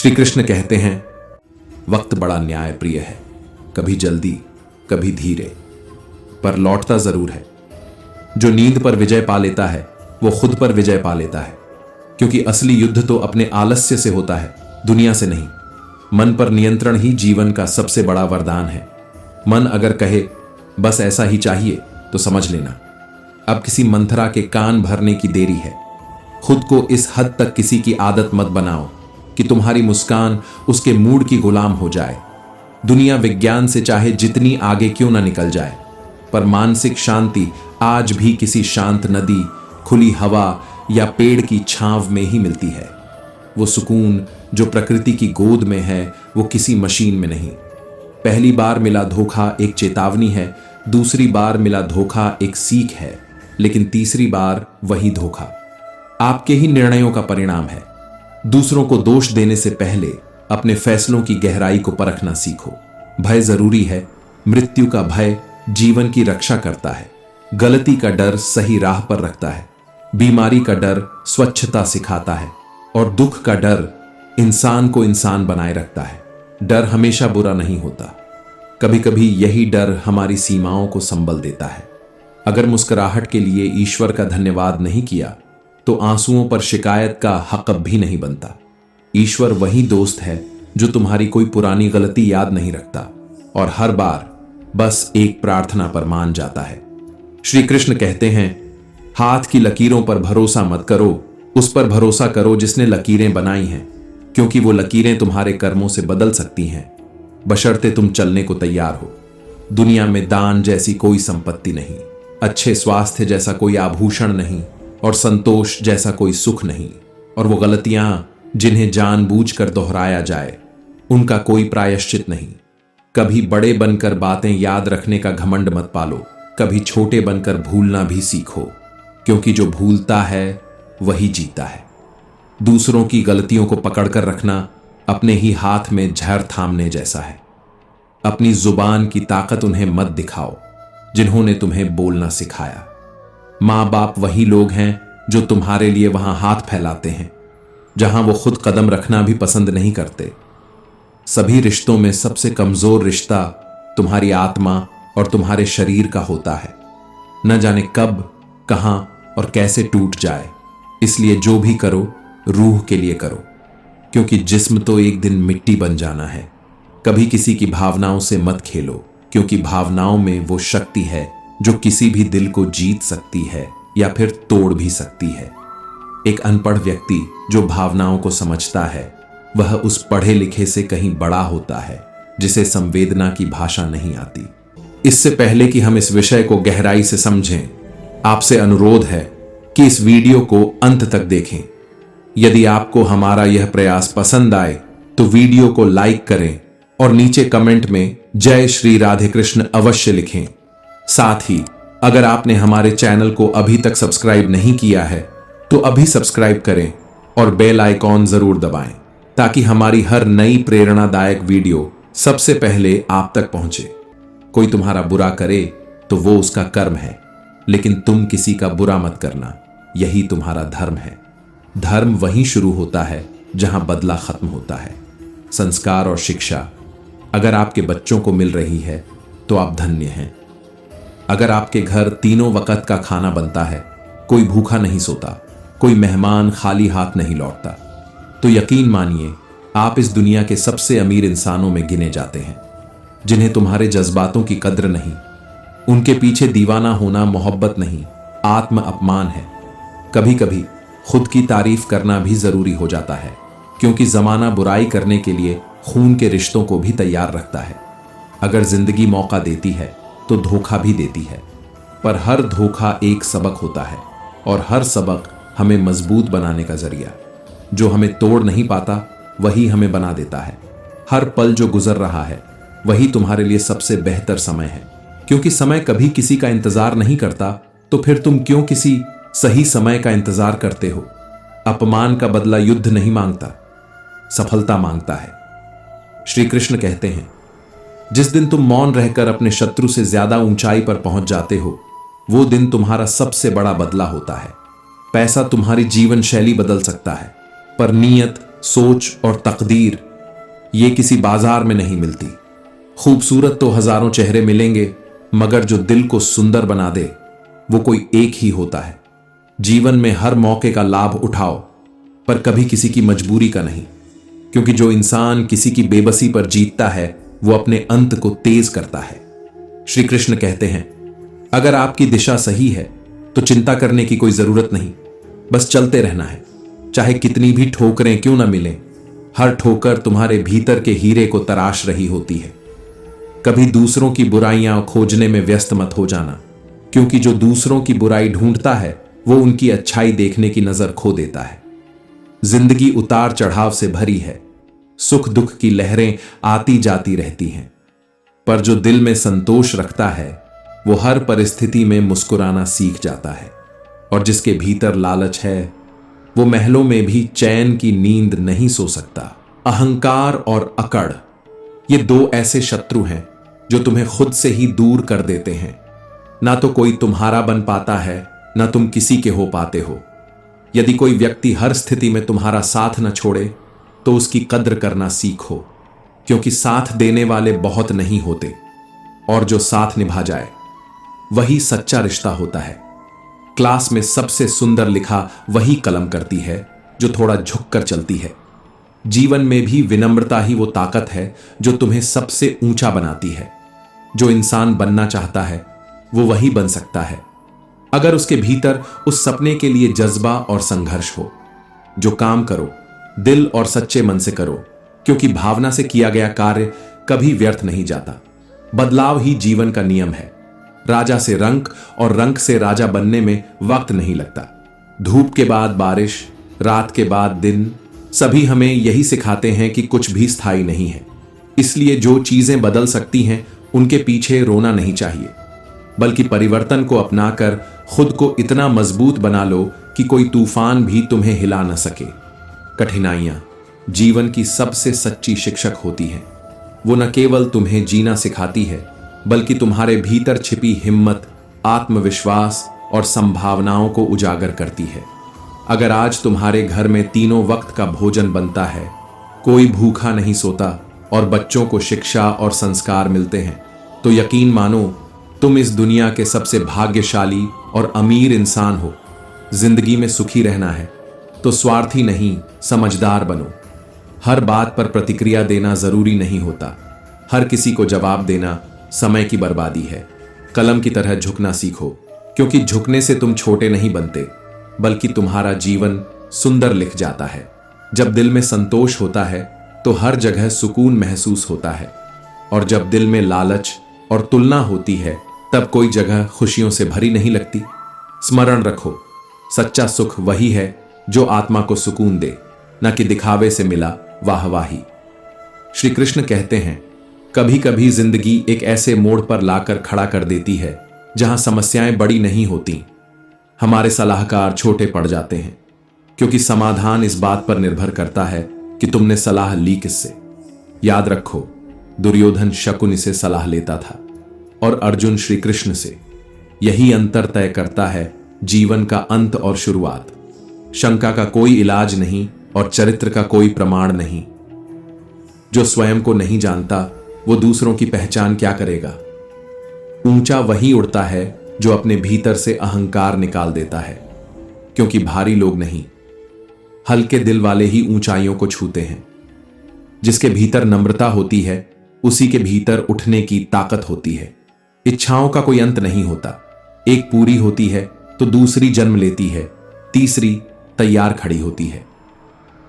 श्री कृष्ण कहते हैं, वक्त बड़ा न्यायप्रिय है, कभी जल्दी कभी धीरे, पर लौटता जरूर है। जो नींद पर विजय पा लेता है वो खुद पर विजय पा लेता है, क्योंकि असली युद्ध तो अपने आलस्य से होता है, दुनिया से नहीं। मन पर नियंत्रण ही जीवन का सबसे बड़ा वरदान है। मन अगर कहे बस ऐसा ही चाहिए तो समझ लेना अब किसी मंथरा के कान भरने की देरी है। खुद को इस हद तक किसी की आदत मत बनाओ कि तुम्हारी मुस्कान उसके मूड की गुलाम हो जाए। दुनिया विज्ञान से चाहे जितनी आगे क्यों ना निकल जाए, पर मानसिक शांति आज भी किसी शांत नदी, खुली हवा या पेड़ की छांव में ही मिलती है। वो सुकून जो प्रकृति की गोद में है वो किसी मशीन में नहीं। पहली बार मिला धोखा एक चेतावनी है, दूसरी बार मिला धोखा एक सीख है, लेकिन तीसरी बार वही धोखा आपके ही निर्णयों का परिणाम है। दूसरों को दोष देने से पहले अपने फैसलों की गहराई को परखना सीखो। भय जरूरी है, मृत्यु का भय जीवन की रक्षा करता है, गलती का डर सही राह पर रखता है, बीमारी का डर स्वच्छता सिखाता है, और दुख का डर इंसान को इंसान बनाए रखता है। डर हमेशा बुरा नहीं होता, कभी कभी यही डर हमारी सीमाओं को संबल देता है। अगर मुस्कुराहट के लिए ईश्वर का धन्यवाद नहीं किया तो आंसुओं पर शिकायत का हक भी नहीं बनता। ईश्वर वही दोस्त है जो तुम्हारी कोई पुरानी गलती याद नहीं रखता और हर बार बस एक प्रार्थना पर मान जाता है। श्री कृष्ण कहते हैं, हाथ की लकीरों पर भरोसा मत करो, उस पर भरोसा करो जिसने लकीरें बनाई हैं, क्योंकि वो लकीरें तुम्हारे कर्मों से बदल सकती हैं, बशर्ते तुम चलने को तैयार हो। दुनिया में दान जैसी कोई संपत्ति नहीं, अच्छे स्वास्थ्य जैसा कोई आभूषण नहीं, और संतोष जैसा कोई सुख नहीं। और वो गलतियां जिन्हें जानबूझकर दोहराया जाए उनका कोई प्रायश्चित नहीं। कभी बड़े बनकर बातें याद रखने का घमंड मत पालो, कभी छोटे बनकर भूलना भी सीखो, क्योंकि जो भूलता है वही जीता है। दूसरों की गलतियों को पकड़कर रखना अपने ही हाथ में जहर थामने जैसा है। अपनी जुबान की ताकत उन्हें मत दिखाओ जिन्होंने तुम्हें बोलना सिखाया। माँ बाप वही लोग हैं जो तुम्हारे लिए वहां हाथ फैलाते हैं जहां वो खुद कदम रखना भी पसंद नहीं करते। सभी रिश्तों में सबसे कमजोर रिश्ता तुम्हारी आत्मा और तुम्हारे शरीर का होता है। न जाने कब, कहां और कैसे टूट जाए। इसलिए जो भी करो रूह के लिए करो, क्योंकि जिस्म तो एक दिन मिट्टी बन जाना है। कभी किसी की भावनाओं से मत खेलो, क्योंकि भावनाओं में वो शक्ति है जो किसी भी दिल को जीत सकती है या फिर तोड़ भी सकती है। एक अनपढ़ व्यक्ति जो भावनाओं को समझता है वह उस पढ़े लिखे से कहीं बड़ा होता है जिसे संवेदना की भाषा नहीं आती। इससे पहले कि हम इस विषय को गहराई से समझें, आपसे अनुरोध है कि इस वीडियो को अंत तक देखें। यदि आपको हमारा यह प्रयास पसंद आए तो वीडियो को लाइक करें और नीचे कमेंट में जय श्री राधे कृष्ण अवश्य लिखें। साथ ही अगर आपने हमारे चैनल को अभी तक सब्सक्राइब नहीं किया है तो अभी सब्सक्राइब करें और बेल आइकॉन जरूर दबाएं, ताकि हमारी हर नई प्रेरणादायक वीडियो सबसे पहले आप तक पहुंचे। कोई तुम्हारा बुरा करे तो वो उसका कर्म है, लेकिन तुम किसी का बुरा मत करना, यही तुम्हारा धर्म है। धर्म वहीं शुरू होता है जहां बदला खत्म होता है। संस्कार और शिक्षा अगर आपके बच्चों को मिल रही है तो आप धन्य हैं। अगर आपके घर तीनों वक्त का खाना बनता है, कोई भूखा नहीं सोता, कोई मेहमान खाली हाथ नहीं लौटता, तो यकीन मानिए आप इस दुनिया के सबसे अमीर इंसानों में गिने जाते हैं। जिन्हें तुम्हारे जज्बातों की कद्र नहीं, उनके पीछे दीवाना होना मोहब्बत नहीं, आत्म अपमान है। कभी कभी खुद की तारीफ करना भी जरूरी हो जाता है, क्योंकि जमाना बुराई करने के लिए खून के रिश्तों को भी तैयार रखता है। अगर जिंदगी मौका देती है तो धोखा भी देती है, पर हर धोखा एक सबक होता है और हर सबक हमें मजबूत बनाने का जरिया। जो हमें तोड़ नहीं पाता वही हमें बना देता है। हर पल जो गुजर रहा है वही तुम्हारे लिए सबसे बेहतर समय है, क्योंकि समय कभी किसी का इंतजार नहीं करता, तो फिर तुम क्यों किसी सही समय का इंतजार करते हो। अपमान का बदला युद्ध नहीं मांगता, सफलता मांगता है। श्री कृष्ण कहते हैं, जिस दिन तुम मौन रहकर अपने शत्रु से ज्यादा ऊंचाई पर पहुंच जाते हो वो दिन तुम्हारा सबसे बड़ा बदला होता है। पैसा तुम्हारी जीवन शैली बदल सकता है, पर नीयत सोच और तकदीर ये किसी बाजार में नहीं मिलती। खूबसूरत तो हजारों चेहरे मिलेंगे, मगर जो दिल को सुंदर बना दे वो कोई एक ही होता है। जीवन में हर मौके का लाभ उठाओ, पर कभी किसी की मजबूरी का नहीं, क्योंकि जो इंसान किसी की बेबसी पर जीतता है वो अपने अंत को तेज करता है। श्री कृष्ण कहते हैं, अगर आपकी दिशा सही है तो चिंता करने की कोई जरूरत नहीं, बस चलते रहना है। चाहे कितनी भी ठोकरें क्यों ना मिलें, हर ठोकर तुम्हारे भीतर के हीरे को तराश रही होती है। कभी दूसरों की बुराइयां खोजने में व्यस्त मत हो जाना, क्योंकि जो दूसरों की बुराई ढूंढता है वो उनकी अच्छाई देखने की नजर खो देता है। जिंदगी उतार चढ़ाव से भरी है, सुख दुख की लहरें आती जाती रहती हैं, पर जो दिल में संतोष रखता है वो हर परिस्थिति में मुस्कुराना सीख जाता है। और जिसके भीतर लालच है वो महलों में भी चैन की नींद नहीं सो सकता। अहंकार और अकड़ ये दो ऐसे शत्रु हैं जो तुम्हें खुद से ही दूर कर देते हैं। ना तो कोई तुम्हारा बन पाता है, ना तुम किसी के हो पाते हो। यदि कोई व्यक्ति हर स्थिति में तुम्हारा साथ न छोड़े तो उसकी कद्र करना सीखो, क्योंकि साथ देने वाले बहुत नहीं होते, और जो साथ निभा जाए वही सच्चा रिश्ता होता है। क्लास में सबसे सुंदर लिखा वही कलम करती है जो थोड़ा झुककर चलती है। जीवन में भी विनम्रता ही वो ताकत है जो तुम्हें सबसे ऊंचा बनाती है। जो इंसान बनना चाहता है वो वही बन सकता है, अगर उसके भीतर उस सपने के लिए जज्बा और संघर्ष हो। जो काम करो दिल और सच्चे मन से करो, क्योंकि भावना से किया गया कार्य कभी व्यर्थ नहीं जाता। बदलाव ही जीवन का नियम है। राजा से रंक और रंक से राजा बनने में वक्त नहीं लगता। धूप के बाद बारिश, रात के बाद दिन, सभी हमें यही सिखाते हैं कि कुछ भी स्थायी नहीं है। इसलिए जो चीजें बदल सकती हैं उनके पीछे रोना नहीं चाहिए, बल्कि परिवर्तन को अपनाकर खुद को इतना मजबूत बना लो कि कोई तूफान भी तुम्हें हिला न सके। कठिनाइयां जीवन की सबसे सच्ची शिक्षक होती हैं। वो न केवल तुम्हें जीना सिखाती है, बल्कि तुम्हारे भीतर छिपी हिम्मत, आत्मविश्वास और संभावनाओं को उजागर करती है। अगर आज तुम्हारे घर में तीनों वक्त का भोजन बनता है, कोई भूखा नहीं सोता और बच्चों को शिक्षा और संस्कार मिलते हैं, तो यकीन मानो तुम इस दुनिया के सबसे भाग्यशाली और अमीर इंसान हो। जिंदगी में सुखी रहना है तो स्वार्थी नहीं, समझदार बनो। हर बात पर प्रतिक्रिया देना जरूरी नहीं होता। हर किसी को जवाब देना समय की बर्बादी है। कलम की तरह झुकना सीखो, क्योंकि झुकने से तुम छोटे नहीं बनते, बल्कि तुम्हारा जीवन सुंदर लिख जाता है। जब दिल में संतोष होता है तो हर जगह सुकून महसूस होता है, और जब दिल में लालच और तुलना होती है तब कोई जगह खुशियों से भरी नहीं लगती। स्मरण रखो, सच्चा सुख वही है जो आत्मा को सुकून दे, न कि दिखावे से मिला वाहवाही। श्री कृष्ण कहते हैं, कभी कभी जिंदगी एक ऐसे मोड़ पर लाकर खड़ा कर देती है जहां समस्याएं बड़ी नहीं होती। हमारे सलाहकार छोटे पड़ जाते हैं, क्योंकि समाधान इस बात पर निर्भर करता है कि तुमने सलाह ली किससे। याद रखो, दुर्योधन शकुनि से सलाह लेता था और अर्जुन श्री कृष्ण से। यही अंतर तय करता है जीवन का अंत और शुरुआत। शंका का कोई इलाज नहीं और चरित्र का कोई प्रमाण नहीं। जो स्वयं को नहीं जानता वो दूसरों की पहचान क्या करेगा। ऊंचा वही उड़ता है जो अपने भीतर से अहंकार निकाल देता है, क्योंकि भारी लोग नहीं, हल्के दिल वाले ही ऊंचाइयों को छूते हैं। जिसके भीतर नम्रता होती है उसी के भीतर उठने की ताकत होती है। इच्छाओं का कोई अंत नहीं होता। एक पूरी होती है तो दूसरी जन्म लेती है, तीसरी तैयार खड़ी होती है।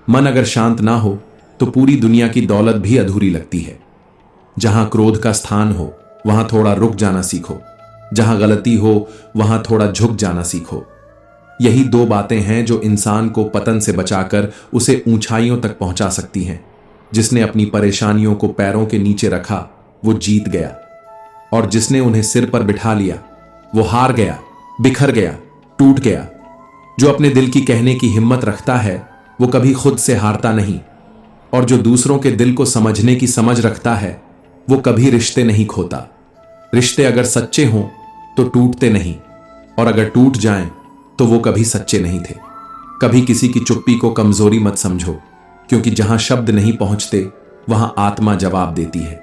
मन अगर शांत ना हो तो पूरी दुनिया की दौलत भी अधूरी लगती है। जहां क्रोध का स्थान हो वहां थोड़ा रुक जाना सीखो, जहां गलती हो वहां थोड़ा झुक जाना सीखो। यही दो बातें हैं जो इंसान को पतन से बचाकर उसे ऊंचाइयों तक पहुंचा सकती हैं। जिसने अपनी परेशानियों को पैरों के नीचे रखा वो जीत गया, और जिसने उन्हें सिर पर बिठा लिया वो हार गया, बिखर गया, टूट गया। जो अपने दिल की कहने की हिम्मत रखता है वो कभी खुद से हारता नहीं, और जो दूसरों के दिल को समझने की समझ रखता है वो कभी रिश्ते नहीं खोता। रिश्ते अगर सच्चे हों तो टूटते नहीं, और अगर टूट जाएं तो वो कभी सच्चे नहीं थे। कभी किसी की चुप्पी को कमजोरी मत समझो, क्योंकि जहां शब्द नहीं पहुंचते वहां आत्मा जवाब देती है।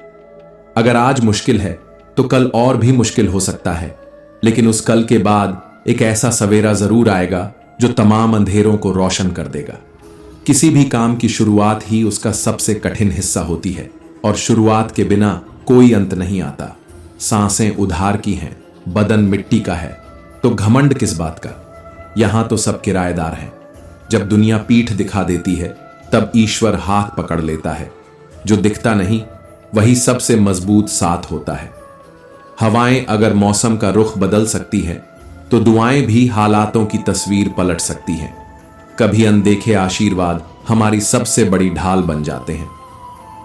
अगर आज मुश्किल है तो कल और भी मुश्किल हो सकता है, लेकिन उस कल के बाद एक ऐसा सवेरा जरूर आएगा जो तमाम अंधेरों को रोशन कर देगा। किसी भी काम की शुरुआत ही उसका सबसे कठिन हिस्सा होती है और शुरुआत के बिना कोई अंत नहीं आता। सांसें उधार की हैं, बदन मिट्टी का है, तो घमंड किस बात का। यहां तो सब किराएदार हैं। जब दुनिया पीठ दिखा देती है तब ईश्वर हाथ पकड़ लेता है। जो दिखता नहीं वही सबसे मजबूत साथ होता है। हवाएं अगर मौसम का रुख बदल सकती हैं तो दुआएं भी हालातों की तस्वीर पलट सकती हैं। कभी अनदेखे आशीर्वाद हमारी सबसे बड़ी ढाल बन जाते हैं।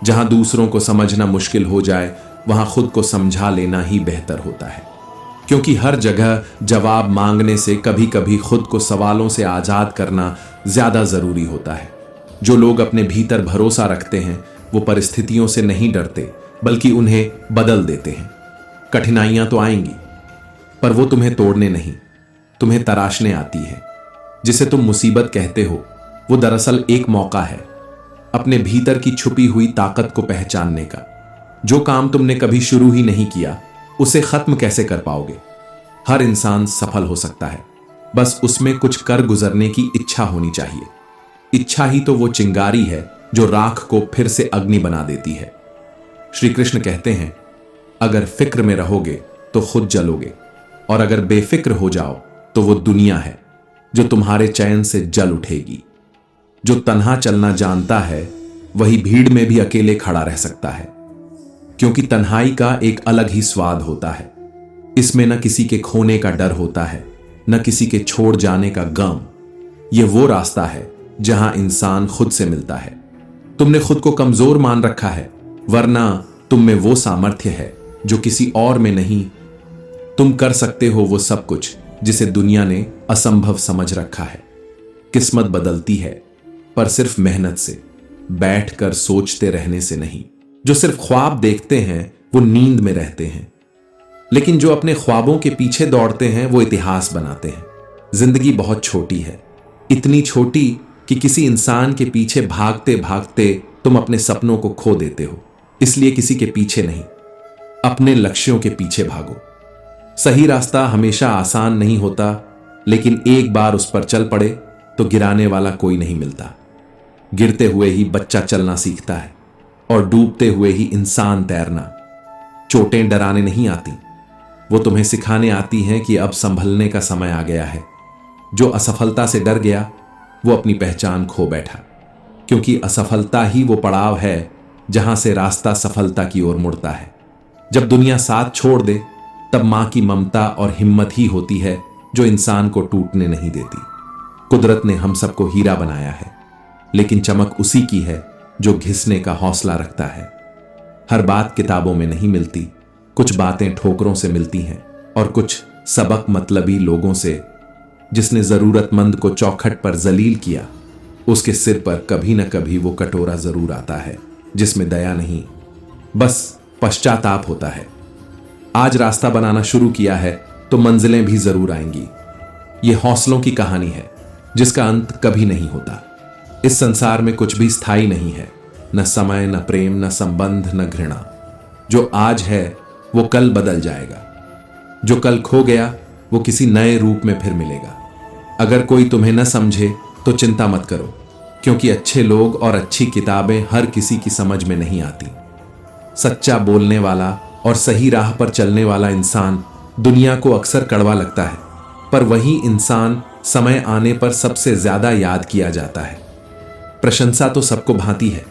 जहां दूसरों को समझना मुश्किल हो जाए वहां खुद को समझा लेना ही बेहतर होता है, क्योंकि हर जगह जवाब मांगने से कभी कभी खुद को सवालों से आजाद करना ज्यादा जरूरी होता है। जो लोग अपने भीतर भरोसा रखते हैं वो परिस्थितियों से नहीं डरते, बल्कि उन्हें बदल देते हैं। कठिनाइयां तो आएंगी, पर वो तुम्हें तोड़ने नहीं, तुम्हें तराशने आती है। जिसे तुम मुसीबत कहते हो वो दरअसल एक मौका है अपने भीतर की छुपी हुई ताकत को पहचानने का। जो काम तुमने कभी शुरू ही नहीं किया उसे खत्म कैसे कर पाओगे। हर इंसान सफल हो सकता है, बस उसमें कुछ कर गुजरने की इच्छा होनी चाहिए। इच्छा ही तो वो चिंगारी है जो राख को फिर से अग्नि बना देती है। श्री कृष्ण कहते हैं, अगर फिक्र में रहोगे तो खुद जलोगे, और अगर बेफिक्र हो जाओ तो वो दुनिया है जो तुम्हारे चैन से जल उठेगी। जो तन्हा चलना जानता है वही भीड़ में भी अकेले खड़ा रह सकता है, क्योंकि तन्हाई का एक अलग ही स्वाद होता है। इसमें न किसी के खोने का डर होता है, न किसी के छोड़ जाने का गम। यह वो रास्ता है जहां इंसान खुद से मिलता है। तुमने खुद को कमजोर मान रखा है, वरना तुम में वो सामर्थ्य है जो किसी और में नहीं। तुम कर सकते हो वो सब कुछ जिसे दुनिया ने असंभव समझ रखा है। किस्मत बदलती है, पर सिर्फ मेहनत से, बैठकर सोचते रहने से नहीं। जो सिर्फ ख्वाब देखते हैं वो नींद में रहते हैं, लेकिन जो अपने ख्वाबों के पीछे दौड़ते हैं वो इतिहास बनाते हैं। जिंदगी बहुत छोटी है, इतनी छोटी कि किसी इंसान के पीछे भागते भागते तुम अपने सपनों को खो देते हो। इसलिए किसी के पीछे नहीं, अपने लक्ष्यों के पीछे भागो। सही रास्ता हमेशा आसान नहीं होता, लेकिन एक बार उस पर चल पड़े तो गिराने वाला कोई नहीं मिलता। गिरते हुए ही बच्चा चलना सीखता है और डूबते हुए ही इंसान तैरना। चोटें डराने नहीं आती, वो तुम्हें सिखाने आती हैं कि अब संभलने का समय आ गया है। जो असफलता से डर गया वो अपनी पहचान खो बैठा, क्योंकि असफलता ही वो पड़ाव है जहां से रास्ता सफलता की ओर मुड़ता है। जब दुनिया साथ छोड़ दे तब मां की ममता और हिम्मत ही होती है जो इंसान को टूटने नहीं देती। कुदरत ने हम सबको हीरा बनाया है, लेकिन चमक उसी की है जो घिसने का हौसला रखता है। हर बात किताबों में नहीं मिलती, कुछ बातें ठोकरों से मिलती हैं और कुछ सबक मतलबी लोगों से। जिसने जरूरतमंद को चौखट पर जलील किया उसके सिर पर कभी न कभी वो कटोरा जरूर आता है जिसमें दया नहीं, बस पश्चाताप होता है। आज रास्ता बनाना शुरू किया है तो मंजिलें भी जरूर आएंगी। ये हौसलों की कहानी है जिसका अंत कभी नहीं होता। इस संसार में कुछ भी स्थायी नहीं है, न समय, न प्रेम, न संबंध, न घृणा। जो आज है वो कल बदल जाएगा, जो कल खो गया वो किसी नए रूप में फिर मिलेगा। अगर कोई तुम्हें न समझे तो चिंता मत करो, क्योंकि अच्छे लोग और अच्छी किताबें हर किसी की समझ में नहीं आती। सच्चा बोलने वाला और सही राह पर चलने वाला इंसान दुनिया को अक्सर कड़वा लगता है, पर वही इंसान समय आने पर सबसे ज्यादा याद किया जाता है। प्रशंसा तो सबको भाती है,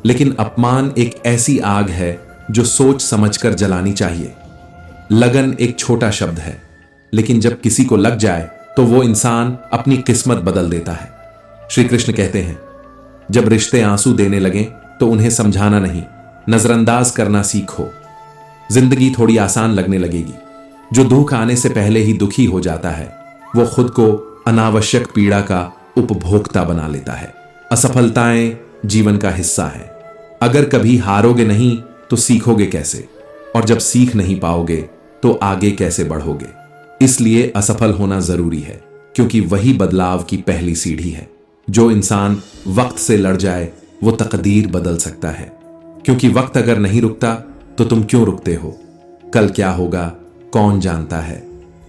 लेकिन अपमान एक ऐसी आग है जो सोच समझकर जलानी चाहिए। लगन एक छोटा शब्द है, लेकिन जब किसी को लग जाए तो वो इंसान अपनी किस्मत बदल देता है। श्री कृष्ण कहते हैं, जब रिश्ते आंसू देने लगें तो उन्हें समझाना नहीं, नजरअंदाज करना सीखो। जिंदगी थोड़ी आसान लगने लगेगी। जो दुख आने से पहले ही दुखी हो जाता है वो खुद को अनावश्यक पीड़ा का उपभोक्ता बना लेता है। असफलताएं जीवन का हिस्सा है। अगर कभी हारोगे नहीं तो सीखोगे कैसे, और जब सीख नहीं पाओगे तो आगे कैसे बढ़ोगे। इसलिए असफल होना जरूरी है, क्योंकि वही बदलाव की पहली सीढ़ी है। जो इंसान वक्त से लड़ जाए वो तकदीर बदल सकता है। क्योंकि वक्त अगर नहीं रुकता तो तुम क्यों रुकते हो? कल क्या होगा कौन जानता है?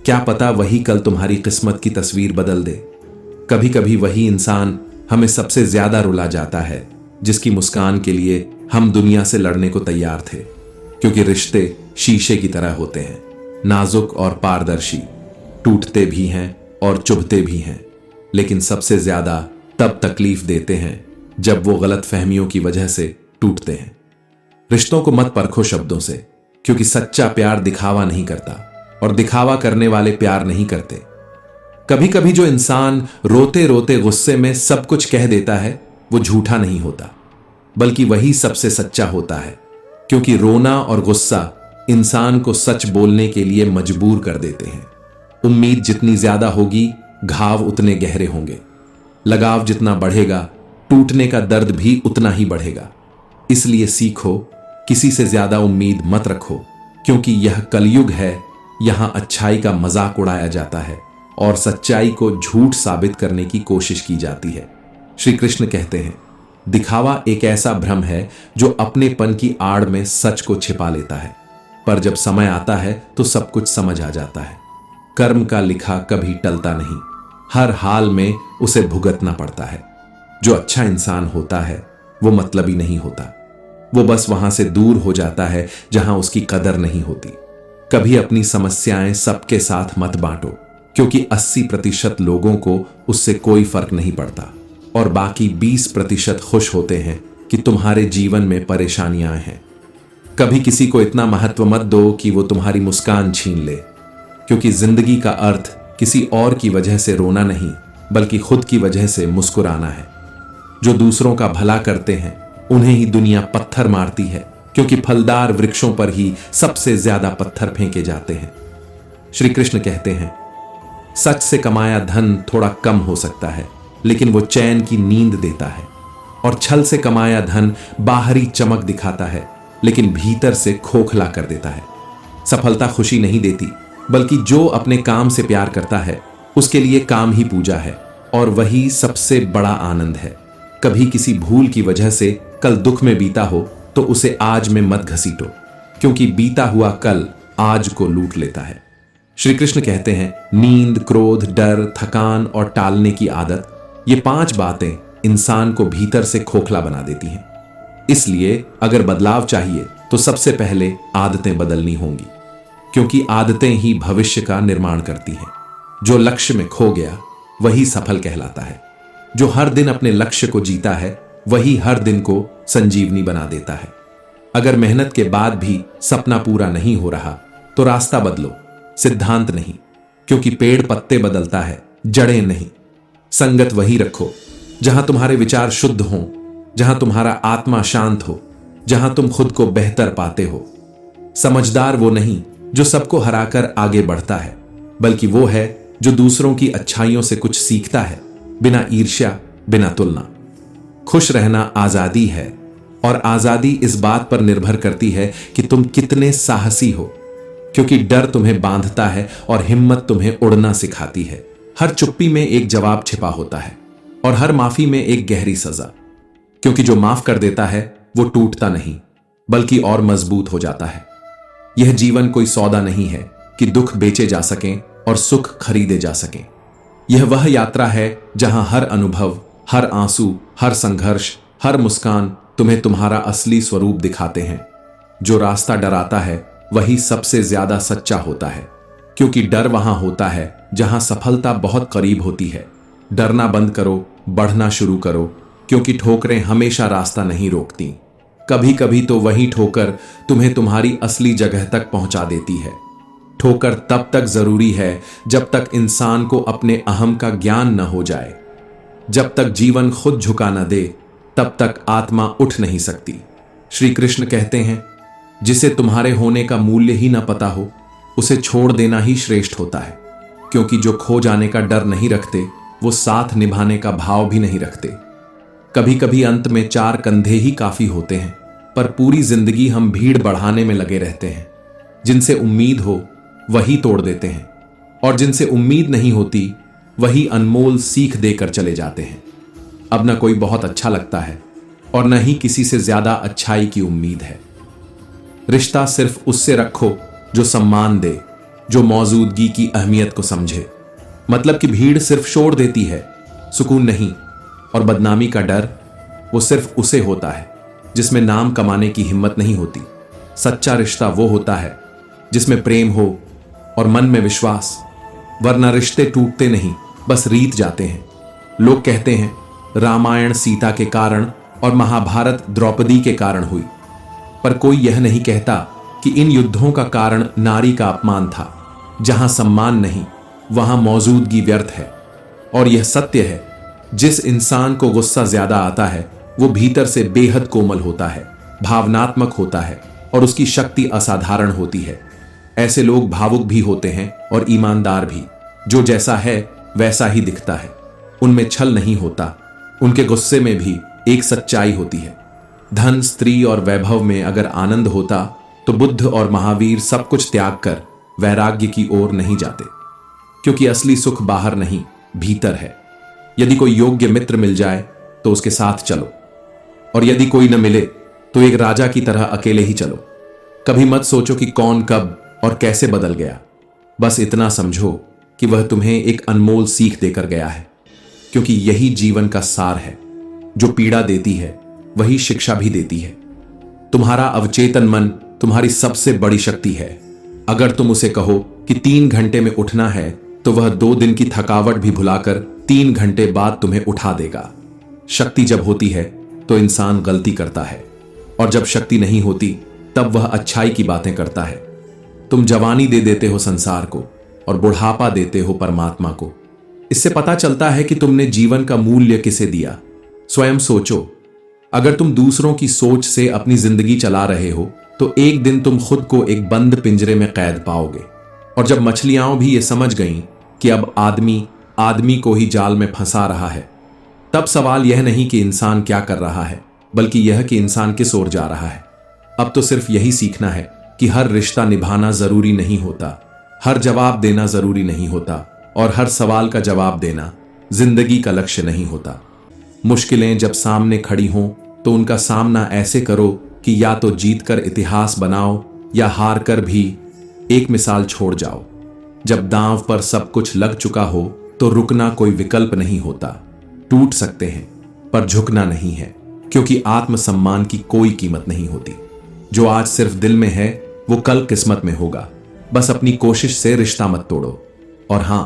क्या पता वही कल तुम्हारी किस्मत की तस्वीर बदल दे। कभी कभी वही इंसान हमें सबसे ज्यादा रुला जाता है जिसकी मुस्कान के लिए हम दुनिया से लड़ने को तैयार थे। क्योंकि रिश्ते शीशे की तरह होते हैं, नाजुक और पारदर्शी, टूटते भी हैं और चुभते भी हैं, लेकिन सबसे ज्यादा तब तकलीफ देते हैं जब वो गलत फहमियों की वजह से टूटते हैं। रिश्तों को मत परखो शब्दों से, क्योंकि सच्चा प्यार दिखावा नहीं करता और दिखावा करने वाले प्यार नहीं करते। कभी कभी जो इंसान रोते रोते गुस्से में सब कुछ कह देता है वो झूठा नहीं होता, बल्कि वही सबसे सच्चा होता है। क्योंकि रोना और गुस्सा इंसान को सच बोलने के लिए मजबूर कर देते हैं। उम्मीद जितनी ज्यादा होगी घाव उतने गहरे होंगे। लगाव जितना बढ़ेगा टूटने का दर्द भी उतना ही बढ़ेगा। इसलिए सीखो, किसी से ज्यादा उम्मीद मत रखो, क्योंकि यह कलयुग है। यहां अच्छाई का मजाक उड़ाया जाता है और सच्चाई को झूठ साबित करने की कोशिश की जाती है। श्री कृष्ण कहते हैं, दिखावा एक ऐसा भ्रम है जो अपनेपन की आड़ में सच को छिपा लेता है, पर जब समय आता है तो सब कुछ समझ आ जाता है। कर्म का लिखा कभी टलता नहीं, हर हाल में उसे भुगतना पड़ता है। जो अच्छा इंसान होता है वो मतलबी नहीं होता, वो बस वहां से दूर हो जाता है जहां उसकी कदर नहीं होती। कभी अपनी समस्याएं सबके साथ मत बांटो, क्योंकि 80% लोगों को उससे कोई फर्क नहीं पड़ता और बाकी 20% खुश होते हैं कि तुम्हारे जीवन में परेशानियां हैं। कभी किसी को इतना महत्व मत दो कि वो तुम्हारी मुस्कान छीन ले, क्योंकि जिंदगी का अर्थ किसी और की वजह से रोना नहीं, बल्कि खुद की वजह से मुस्कुराना है। जो दूसरों का भला करते हैं उन्हें ही दुनिया पत्थर मारती है, क्योंकि फलदार वृक्षों पर ही सबसे ज्यादा पत्थर फेंके जाते हैं। श्री कृष्ण कहते हैं, सच से कमाया धन थोड़ा कम हो सकता है, लेकिन वो चैन की नींद देता है। और छल से कमाया धन बाहरी चमक दिखाता है, लेकिन भीतर से खोखला कर देता है। सफलता खुशी नहीं देती, बल्कि जो अपने काम से प्यार करता है उसके लिए काम ही पूजा है, और वही सबसे बड़ा आनंद है। कभी किसी भूल की वजह से कल दुख में बीता हो तो उसे आज में मत घसीटो, क्योंकि बीता हुआ कल आज को लूट लेता है। श्री कृष्ण कहते हैं, नींद, क्रोध, डर, थकान और टालने की आदत, ये 5 बातें इंसान को भीतर से खोखला बना देती हैं। इसलिए अगर बदलाव चाहिए तो सबसे पहले आदतें बदलनी होंगी, क्योंकि आदतें ही भविष्य का निर्माण करती हैं। जो लक्ष्य में खो गया वही सफल कहलाता है। जो हर दिन अपने लक्ष्य को जीता है वही हर दिन को संजीवनी बना देता है। अगर मेहनत के बाद भी सपना पूरा नहीं हो रहा तो रास्ता बदलो, सिद्धांत नहीं, क्योंकि पेड़ पत्ते बदलता है, जड़ें नहीं। संगत वही रखो जहां तुम्हारे विचार शुद्ध हों, जहां तुम्हारा आत्मा शांत हो, जहां तुम खुद को बेहतर पाते हो। समझदार वो नहीं जो सबको हराकर आगे बढ़ता है, बल्कि वो है जो दूसरों की अच्छाइयों से कुछ सीखता है, बिना ईर्ष्या, बिना तुलना। खुश रहना आजादी है, और आजादी इस बात पर निर्भर करती है कि तुम कितने साहसी हो, क्योंकि डर तुम्हें बांधता है और हिम्मत तुम्हें उड़ना सिखाती है। हर चुप्पी में एक जवाब छिपा होता है और हर माफी में एक गहरी सजा, क्योंकि जो माफ कर देता है वो टूटता नहीं, बल्कि और मजबूत हो जाता है। यह जीवन कोई सौदा नहीं है कि दुख बेचे जा सकें और सुख खरीदे जा सकें। यह वह यात्रा है जहां हर अनुभव, हर आंसू, हर संघर्ष, हर मुस्कान तुम्हें तुम्हारा असली स्वरूप दिखाते हैं। जो रास्ता डराता है वही सबसे ज्यादा सच्चा होता है, क्योंकि डर वहां होता है जहां सफलता बहुत करीब होती है। डरना बंद करो, बढ़ना शुरू करो, क्योंकि ठोकरें हमेशा रास्ता नहीं रोकती। कभी कभी तो वही ठोकर तुम्हें तुम्हारी असली जगह तक पहुंचा देती है। ठोकर तब तक जरूरी है जब तक इंसान को अपने अहम का ज्ञान न हो जाए। जब तक जीवन खुद झुका न दे तब तक आत्मा उठ नहीं सकती। श्री कृष्ण कहते हैं, जिसे तुम्हारे होने का मूल्य ही न पता हो उसे छोड़ देना ही श्रेष्ठ होता है, क्योंकि जो खो जाने का डर नहीं रखते वो साथ निभाने का भाव भी नहीं रखते। कभी कभी अंत में 4 कंधे ही काफी होते हैं, पर पूरी जिंदगी हम भीड़ बढ़ाने में लगे रहते हैं। जिनसे उम्मीद हो वही तोड़ देते हैं, और जिनसे उम्मीद नहीं होती वही अनमोल सीख देकर चले जाते हैं। अब न कोई बहुत अच्छा लगता है, और न ही किसी से ज्यादा अच्छाई की उम्मीद है। रिश्ता सिर्फ उससे रखो जो सम्मान दे, जो मौजूदगी की अहमियत को समझे। मतलब कि भीड़ सिर्फ शोर देती है, सुकून नहीं। और बदनामी का डर वो सिर्फ उसे होता है जिसमें नाम कमाने की हिम्मत नहीं होती। सच्चा रिश्ता वो होता है जिसमें प्रेम हो और मन में विश्वास, वरना रिश्ते टूटते नहीं, बस रीत जाते हैं। लोग कहते हैं रामायण सीता के कारण और महाभारत द्रौपदी के कारण हुई, पर कोई यह नहीं कहता कि इन युद्धों का कारण नारी का अपमान था। जहां सम्मान नहीं वहां मौजूदगी व्यर्थ है। और यह सत्य है, जिस इंसान को गुस्सा ज्यादा आता है वो भीतर से बेहद कोमल होता है, भावनात्मक होता है और उसकी शक्ति असाधारण होती है। ऐसे लोग भावुक भी होते हैं और ईमानदार भी। जो जैसा है वैसा ही दिखता है, उनमें छल नहीं होता। उनके गुस्से में भी एक सच्चाई होती है। धन, स्त्री और वैभव में अगर आनंद होता तो बुद्ध और महावीर सब कुछ त्याग कर वैराग्य की ओर नहीं जाते, क्योंकि असली सुख बाहर नहीं, भीतर है। यदि कोई योग्य मित्र मिल जाए तो उसके साथ चलो, और यदि कोई न मिले तो एक राजा की तरह अकेले ही चलो। कभी मत सोचो कि कौन कब और कैसे बदल गया। बस इतना समझो कि वह तुम्हें एक अनमोल सीख देकर गया है, क्योंकि यही जीवन का सार है। जो पीड़ा देती है वही शिक्षा भी देती है। तुम्हारा अवचेतन मन तुम्हारी सबसे बड़ी शक्ति है। अगर तुम उसे कहो कि 3 घंटे में उठना है तो वह 2 दिन की थकावट भी भुलाकर 3 घंटे बाद तुम्हें उठा देगा। शक्ति जब होती है तो इंसान गलती करता है, और जब शक्ति नहीं होती तब वह अच्छाई की बातें करता है। तुम जवानी दे देते हो संसार को और बुढ़ापा देते हो परमात्मा को। इससे पता चलता है कि तुमने जीवन का मूल्य किसे दिया। स्वयं सोचो, अगर तुम दूसरों की सोच से अपनी जिंदगी चला रहे हो तो एक दिन तुम खुद को एक बंद पिंजरे में कैद पाओगे। और जब मछलियां भी ये समझ गईं कि अब आदमी को ही जाल में फंसा रहा है, तब सवाल यह नहीं कि इंसान क्या कर रहा है, बल्कि यह कि इंसान किस ओर जा रहा है। अब तो सिर्फ यही सीखना है कि हर रिश्ता निभाना जरूरी नहीं होता, हर जवाब देना जरूरी नहीं होता, और हर सवाल का जवाब देना जिंदगी का लक्ष्य नहीं होता। मुश्किलें जब सामने खड़ी हों तो उनका सामना ऐसे करो कि या तो जीत कर इतिहास बनाओ या हार कर भी एक मिसाल छोड़ जाओ। जब दांव पर सब कुछ लग चुका हो तो रुकना कोई विकल्प नहीं होता। टूट सकते हैं पर झुकना नहीं है, क्योंकि आत्मसम्मान की कोई कीमत नहीं होती। जो आज सिर्फ दिल में है वो कल किस्मत में होगा। बस अपनी कोशिश से रिश्ता मत तोड़ो। और हां,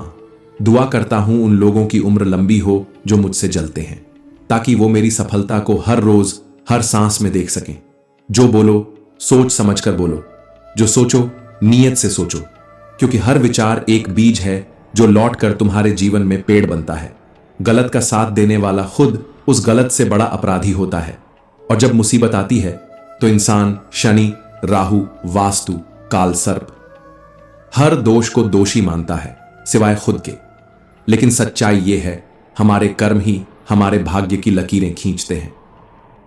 दुआ करता हूं उन लोगों की उम्र लंबी हो जो मुझसे जलते हैं, ताकि वो मेरी सफलता को हर रोज हर सांस में देख सकें। जो बोलो सोच समझकर बोलो, जो सोचो नीयत से सोचो, क्योंकि हर विचार एक बीज है जो लौटकर तुम्हारे जीवन में पेड़ बनता है। गलत का साथ देने वाला खुद उस गलत से बड़ा अपराधी होता है। और जब मुसीबत आती है तो इंसान शनि, राहु, वास्तु, काल सर्प हर दोष को दोषी मानता है सिवाय खुद के। लेकिन सच्चाई यह है, हमारे कर्म ही हमारे भाग्य की लकीरें खींचते हैं।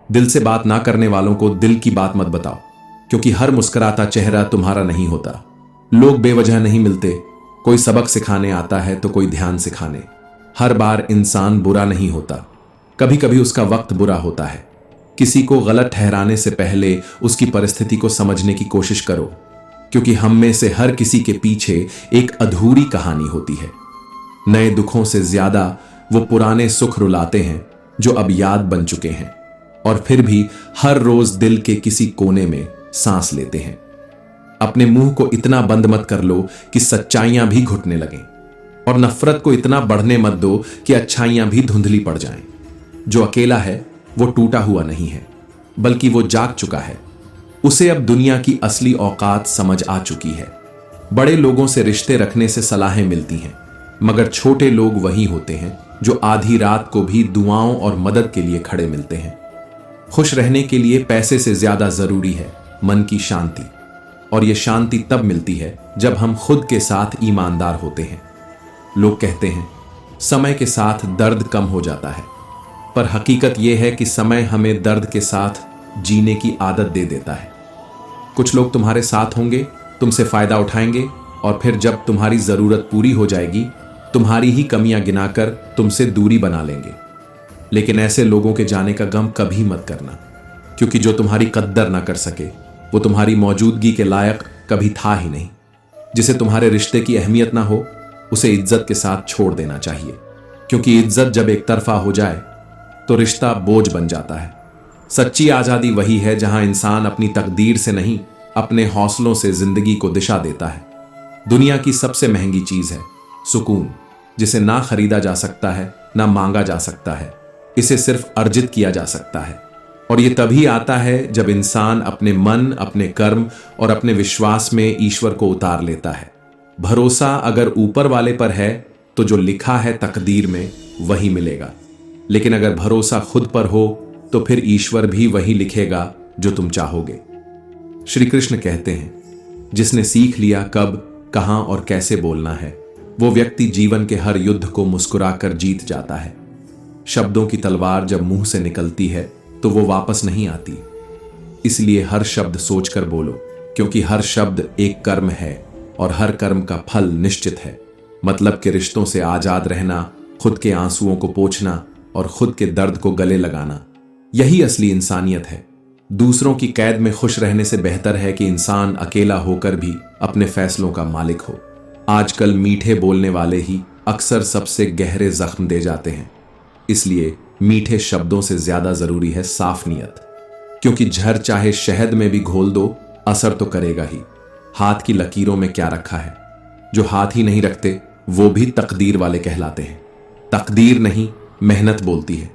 दिल से बात ना करने वालों को दिल की बात मत बताओ, क्योंकि हर मुस्कुराता चेहरा तुम्हारा नहीं होता। लोग बेवजह नहीं मिलते, कोई सबक सिखाने आता है तो कोई ध्यान सिखाने। हर बार इंसान बुरा नहीं होता, कभी कभी उसका वक्त बुरा होता है। किसी को गलत ठहराने से पहले उसकी परिस्थिति को समझने की कोशिश करो, क्योंकि हम में से हर किसी के पीछे एक अधूरी कहानी होती है। नए दुखों से ज्यादा वो पुराने सुख रुलाते हैं जो अब याद बन चुके हैं, और फिर भी हर रोज दिल के किसी कोने में सांस लेते हैं। अपने मुंह को इतना बंद मत कर लो कि सच्चाइयां भी घुटने लगें, और नफरत को इतना बढ़ने मत दो कि अच्छाइयां भी धुंधली पड़ जाएं। जो अकेला है वो टूटा हुआ नहीं है, बल्कि वो जाग चुका है। उसे अब दुनिया की असली औकात समझ आ चुकी है। बड़े लोगों से रिश्ते रखने से सलाहें मिलती हैं, मगर छोटे लोग वही होते हैं जो आधी रात को भी दुआओं और मदद के लिए खड़े मिलते हैं। खुश रहने के लिए पैसे से ज्यादा जरूरी है मन की शांति, और यह शांति तब मिलती है जब हम खुद के साथ ईमानदार होते हैं। लोग कहते हैं समय के साथ दर्द कम हो जाता है, पर हकीकत यह है कि समय हमें दर्द के साथ जीने की आदत दे देता है। कुछ लोग तुम्हारे साथ होंगे, तुमसे फायदा उठाएंगे, और फिर जब तुम्हारी जरूरत पूरी हो जाएगी तुम्हारी ही कमियां गिनाकर तुमसे दूरी बना लेंगे। लेकिन ऐसे लोगों के जाने का गम कभी मत करना, क्योंकि जो तुम्हारी कद्दर ना कर सके वो तुम्हारी मौजूदगी के लायक कभी था ही नहीं। जिसे तुम्हारे रिश्ते की अहमियत ना हो उसे इज्जत के साथ छोड़ देना चाहिए, क्योंकि इज्जत जब एक तरफा हो जाए तो रिश्ता बोझ बन जाता है। सच्ची आजादी वही है जहां इंसान अपनी तकदीर से नहीं, अपने हौसलों से जिंदगी को दिशा देता है। दुनिया की सबसे महंगी चीज है सुकून, जिसे ना खरीदा जा सकता है ना मांगा जा सकता है। इसे सिर्फ अर्जित किया जा सकता है, और यह तभी आता है जब इंसान अपने मन, अपने कर्म और अपने विश्वास में ईश्वर को उतार लेता है। भरोसा अगर ऊपर वाले पर है तो जो लिखा है तकदीर में वही मिलेगा, लेकिन अगर भरोसा खुद पर हो तो फिर ईश्वर भी वही लिखेगा जो तुम चाहोगे। श्री कृष्ण कहते हैं, जिसने सीख लिया कब, कहां और कैसे बोलना है, वो व्यक्ति जीवन के हर युद्ध को मुस्कुराकर जीत जाता है। शब्दों की तलवार जब मुंह से निकलती है तो वो वापस नहीं आती, इसलिए हर शब्द सोचकर बोलो, क्योंकि हर शब्द एक कर्म है और हर कर्म का फल निश्चित है। मतलब के रिश्तों से आजाद रहना, खुद के आंसुओं को पोंछना और खुद के दर्द को गले लगाना, यही असली इंसानियत है। दूसरों की कैद में खुश रहने से बेहतर है कि इंसान अकेला होकर भी अपने फैसलों का मालिक हो। आजकल मीठे बोलने वाले ही अक्सर सबसे गहरे जख्म दे जाते हैं, इसलिए मीठे शब्दों से ज्यादा जरूरी है साफ नीयत, क्योंकि जहर चाहे शहद में भी घोल दो असर तो करेगा ही। हाथ की लकीरों में क्या रखा है, जो हाथ ही नहीं रखते वो भी तकदीर वाले कहलाते हैं। तकदीर नहीं, मेहनत बोलती है,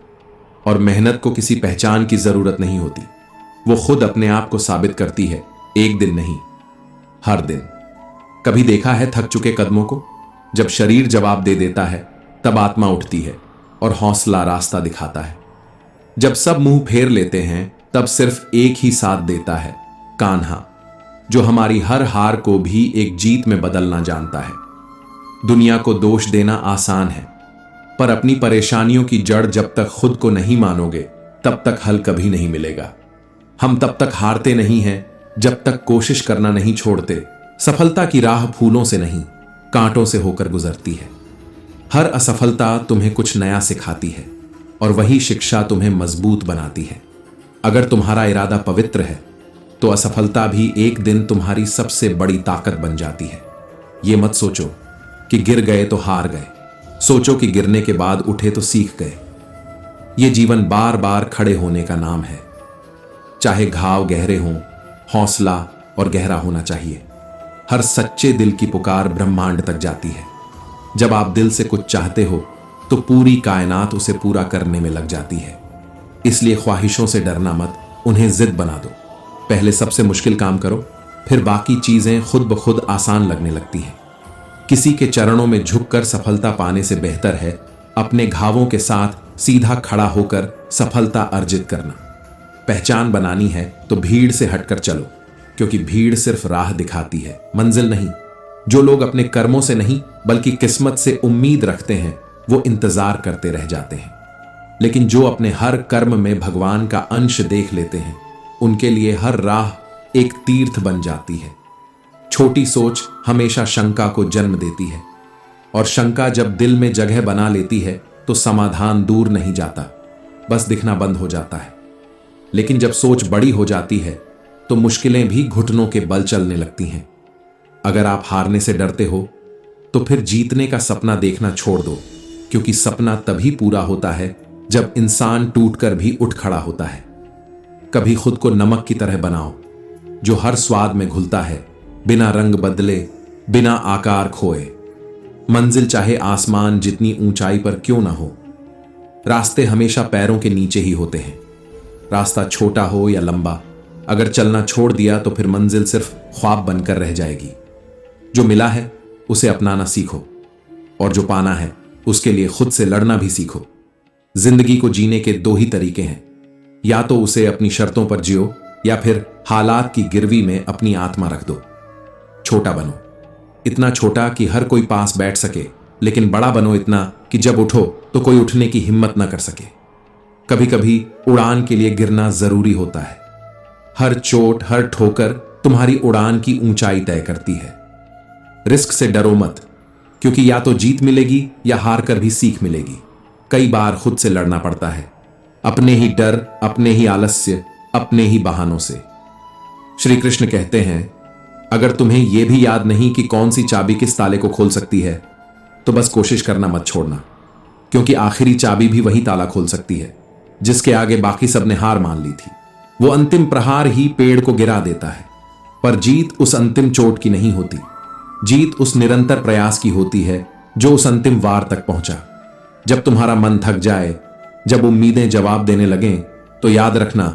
और मेहनत को किसी पहचान की जरूरत नहीं होती, वो खुद अपने आप को साबित करती है, एक दिन नहीं, हर दिन। कभी देखा है थक चुके कदमों को? जब शरीर जवाब दे देता है तब आत्मा उठती है और हौसला रास्ता दिखाता है। जब सब मुंह फेर लेते हैं तब सिर्फ एक ही साथ देता है, कान्हा, जो हमारी हर हार को भी एक जीत में बदलना जानता है। दुनिया को दोष देना आसान है, पर अपनी परेशानियों की जड़ जब तक खुद को नहीं मानोगे तब तक हल कभी नहीं मिलेगा। हम तब तक हारते नहीं हैं जब तक कोशिश करना नहीं छोड़ते। सफलता की राह फूलों से नहीं, कांटों से होकर गुजरती है। हर असफलता तुम्हें कुछ नया सिखाती है, और वही शिक्षा तुम्हें मजबूत बनाती है। अगर तुम्हारा इरादा पवित्र है तो असफलता भी एक दिन तुम्हारी सबसे बड़ी ताकत बन जाती है। ये मत सोचो कि गिर गए तो हार गए, सोचो कि गिरने के बाद उठे तो सीख गए। ये जीवन बार बार खड़े होने का नाम है। चाहे घाव गहरे हों, हौसला और गहरा होना चाहिए। हर सच्चे दिल की पुकार ब्रह्मांड तक जाती है। जब आप दिल से कुछ चाहते हो तो पूरी कायनात उसे पूरा करने में लग जाती है। इसलिए ख्वाहिशों से डरना मत, उन्हें जिद बना दो। पहले सबसे मुश्किल काम करो, फिर बाकी चीजें खुद ब खुद आसान लगने लगती हैं। किसी के चरणों में झुककर सफलता पाने से बेहतर है अपने घावों के साथ सीधा खड़ा होकर सफलता अर्जित करना। पहचान बनानी है तो भीड़ से हटकर चलो, क्योंकि भीड़ सिर्फ राह दिखाती है, मंजिल नहीं। जो लोग अपने कर्मों से नहीं बल्कि किस्मत से उम्मीद रखते हैं वो इंतजार करते रह जाते हैं, लेकिन जो अपने हर कर्म में भगवान का अंश देख लेते हैं उनके लिए हर राह एक तीर्थ बन जाती है। छोटी सोच हमेशा शंका को जन्म देती है, और शंका जब दिल में जगह बना लेती है तो समाधान दूर नहीं जाता, बस दिखना बंद हो जाता है। लेकिन जब सोच बड़ी हो जाती है तो मुश्किलें भी घुटनों के बल चलने लगती हैं। अगर आप हारने से डरते हो तो फिर जीतने का सपना देखना छोड़ दो, क्योंकि सपना तभी पूरा होता है जब इंसान टूटकर भी उठ खड़ा होता है। कभी खुद को नमक की तरह बनाओ, जो हर स्वाद में घुलता है, बिना रंग बदले, बिना आकार खोए। मंजिल चाहे आसमान जितनी ऊंचाई पर क्यों ना हो, रास्ते हमेशा पैरों के नीचे ही होते हैं। रास्ता छोटा हो या लंबा, अगर चलना छोड़ दिया तो फिर मंजिल सिर्फ ख्वाब बनकर रह जाएगी। जो मिला है उसे अपनाना सीखो, और जो पाना है उसके लिए खुद से लड़ना भी सीखो। जिंदगी को जीने के दो ही तरीके हैं, या तो उसे अपनी शर्तों पर जियो या फिर हालात की गिरवी में अपनी आत्मा रख दो। छोटा बनो, इतना छोटा कि हर कोई पास बैठ सके, लेकिन बड़ा बनो इतना कि जब उठो तो कोई उठने की हिम्मत ना कर सके। कभी कभी उड़ान के लिए गिरना जरूरी होता है। हर चोट, हर ठोकर तुम्हारी उड़ान की ऊंचाई तय करती है। रिस्क से डरो मत, क्योंकि या तो जीत मिलेगी या हार कर भी सीख मिलेगी। कई बार खुद से लड़ना पड़ता है, अपने ही डर, अपने ही आलस्य, अपने ही बहानों से। श्री कृष्ण कहते हैं, अगर तुम्हें यह भी याद नहीं कि कौन सी चाबी किस ताले को खोल सकती है, तो बस कोशिश करना मत छोड़ना, क्योंकि आखिरी चाबी भी वही ताला खोल सकती है जिसके आगे बाकी सब ने हार मान ली थी। वो अंतिम प्रहार ही पेड़ को गिरा देता है, पर जीत उस अंतिम चोट की नहीं होती। जीत उस निरंतर प्रयास की होती है जो उस अंतिम वार तक पहुंचा। जब तुम्हारा मन थक जाए, जब उम्मीदें जवाब देने लगें, तो याद रखना,